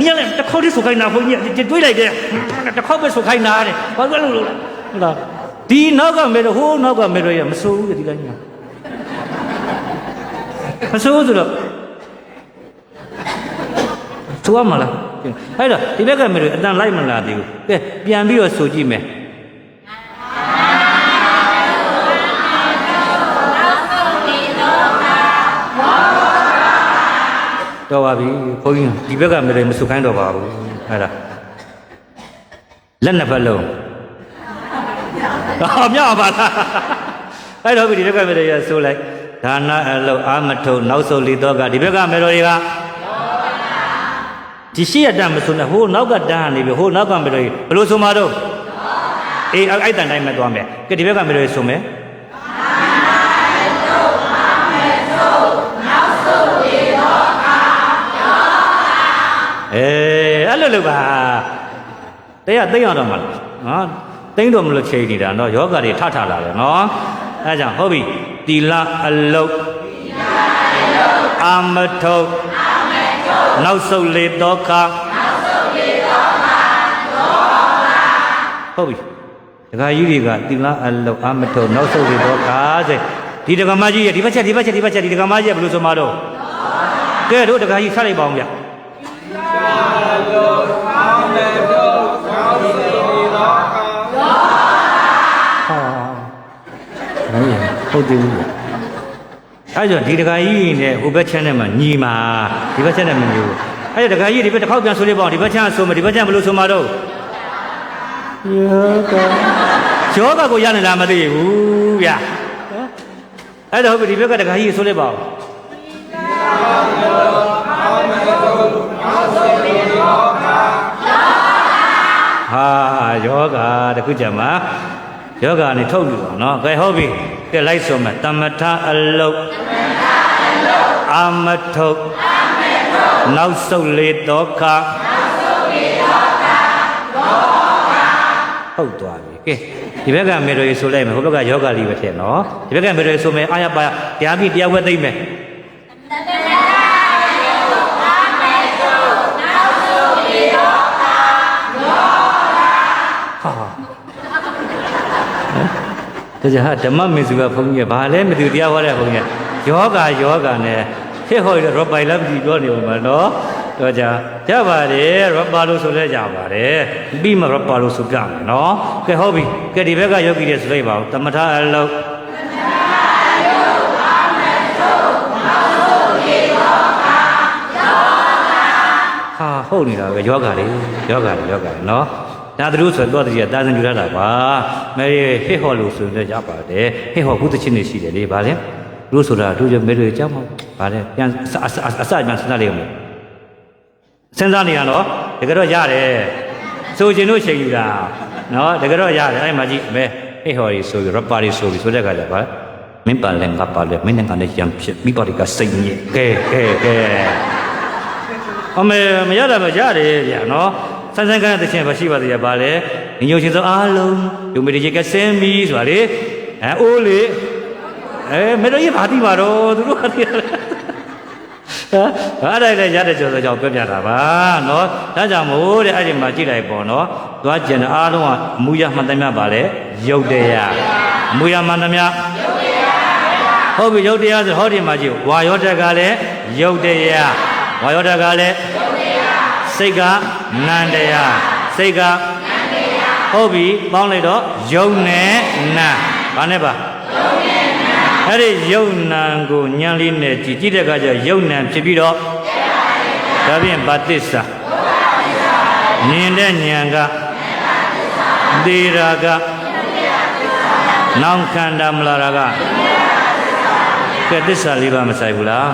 你也这靠的手开拿回你，这对来的，这靠不手开拿的，把个路了，那第那个没得好，那个没得也没收的这个呢，没收着了，收嘛了，哎了，这边个没得，咱来么啦的，哎，边边有手机没？တော့ပါပြီဘုန်းကြီးဒီဘက်ကမမစုခိုင်းတော့ပါဘူးအဲ့ဒါလက်နှစ်ဖက်လုံးမြောက်ပါလားအဲ့တော့ဒီဘက်ကမရဆိုလိုက်ဒါနအလုအာမထုတ်နောက်ဆုတ်လေတော့ကဒီဘက်ကမတော်တွေကဒီရှိရတတ်မဆိုနဲ့ဟိုနောက်ကတန်းနေပြီဟိုနောက်ကမတော်ဘယ်လိုဆိုမှာတော့အေးအဲ့တန်တိုင်းမသွားမယ်ကဲဒီဘက်ကမတော်ဆိုမယ်အဲ့လိုလို့ပါတရားသိအောင်တော့မလားနော်သိတော့မလို့ချိန်နေတာနော်ယောဂတွေထထလာတယ်နော်အဲကြောင့်ဟုတ်ပြီတီလာအလုအာမထုတ်နောက်ဆုတ်လေတော့ခဟုတ်ပြီဒကာကြီးတွေကတီလာအလုအာမထုတ်နောက်ဆုတ်လေတော့ခဆိုဒီဒကာမကြီးရဲ့ဒီဘက်ချက်ဒီဒကာမကြီးရဲ့ဘယ်လိုဆိုမှာတော့ကဲတို့ဒကာကြီးဆက်လိုက်ပါအောင်ဗျအဲ့ ဟုတ်တယ်ဘူးအဲ့ကြောင့်ဒီတခါကြီးနဲ့ဟိုဘက်ချမ်းထဲမှာညီမာဒီဘက်ချမ်းထဲမှာညီဘူးအဲ့ဒါတခါကြီးဒီဘက်တစ်ခေါက်ပြန်ဆိုလေးပေါ့ဒီဘက်ချမ်းဆိုမဒီဘက်ချမ်းဘယ်လိုဆိုမှာတော့ယောဂကိုရနေလားမသိဘူးဗျအဲ့တော့ဒီဘက်ကတခါကြီးဆိုလေးပေါ့ဟာယောဂတခုကြမှာယောဂနဲ့ထုတ်လို့နော်ကဲဟုတ်ပြီကဲလိုက်ဆိုမယ်တမထအလုတ်အာမထုတ်နောက်ဆုတ်လေဒုက္ခဟုတ်သွားပြီကဲဒီဘက်ကမေတော်ကြီးဆိုလိုက်မယ်ဟိုဘက်ကယောဂလေးပဲထည့်နော်ဒီဘက်ကမေတော်ကြီးဆိုမယ်အာရပါတရားပြီးတရားဝဲသိမ့်မယ်ဒါကြောင့်ဓမ္မမေစုကဘုန်းကြီးကဘာလဲမသိတရားဟောတဲ့ဘုန်းကြီးကယောဂနဲ့ဟဲ့ဟောရရောပိုင်လာပြီးပြောနေမှာနော်တော့ကြရပါတယ်ရောပါလို့ဆိုလဲကြပါတယ်ပြီးမှရောပါလို့ဆိုပြမယ်နော်ကဲဟုတ်ပြီကဲဒီဘက်ကယောဂီတွေဆိုလိုက်ပါဦးတမထအလုတ်ဟာဟုတ်နေတာပဲယောဂလေးနော်ဒါသူတို့ဆိုတော့တည်းကတာစင်ပြရတာပါမဲဟစ်ဟောလို့ဆိုတော့ရပါတယ်ဟစ်ဟောခုတချင်းနေရှိတယ်လေဗာလဲတို့ဆိုတာတို့မဲတွေကြောက်မှာဗာလဲပြန်အစပြန်စဉ်းစားလိုက်အောင်စဉ်းစားနေရတော့တကယ်တော့ရတယ်ဆိုချင်လို့ချိန်ယူတာနော်တကယ်တော့ရတယ်အဲ့မှာကြည့်မဲဟစ်ဟောကြီးဆိုပြီးရပါရီဆိုပြီးဆိုတဲ့ခါကျဗာမင်းပါလဲငါပါလဲမင်းနဲ့ငါနဲ့ရံဖြစ်မိပါရီကစိတ်ညစ်ကဲအမေမရတာမရတယ်ဗျာနော်ဆန်းဆန်းကန်းတဲ့ချင်းမရှိပါသေးရပါလေညီညွတ်ချင်းစုံအားလုံးယုံမေတ္တာကဆင်းပြီးဆိုတာလေအိုးလေမေတ္တာကြီးဘာတိပါတော့သူတို့ကတိဟာအဲ့ဒါလည်းရတဲ့ကြောင့်ပြောပြတာပါနော်ဒါကြောင့်မို့တဲ့အဲ့ဒီမှာကြည့်လိုက်ပေါ့နော်သွားကျင်တဲ့အားလုံးကမူရမှန်သမျှပါလေယုတ်တရားမူရမှန်သမျှဟုတ်ပြီယုတ်တရားဆိုဟောဒီမှာကြည့်ဝါယောတက်ကလည်းယုတ်တရားဝါယောတက်ကလည်းစိတ်ကနန္တရားစိတ်ကဟုတ်ပြီပေါင်းလိုက်တော့ယုံနဲ့နာဘာနဲ့ပါအဲ့ဒီယုံနာကိုဉာဏ်လေးနဲ့ကြည့်တဲ့အခါကျယုံနာဖြစ်ပြီးတော့ဒါဖြင့်ဗတ္တစ္ဆာမြင်တဲ့ဉာဏ်ကသေရာကနောင်ခန္ဓာမလာရာကကဲသစ္စာလေးပါမဆိုင်ဘူးလား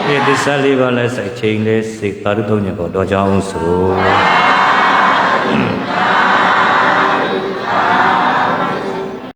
ဒီသစ္စာလေးပါလဲစိုက်ချိန်လေးစိတ်ပါရုသုံးညကိုတော့ကြောင်းဆို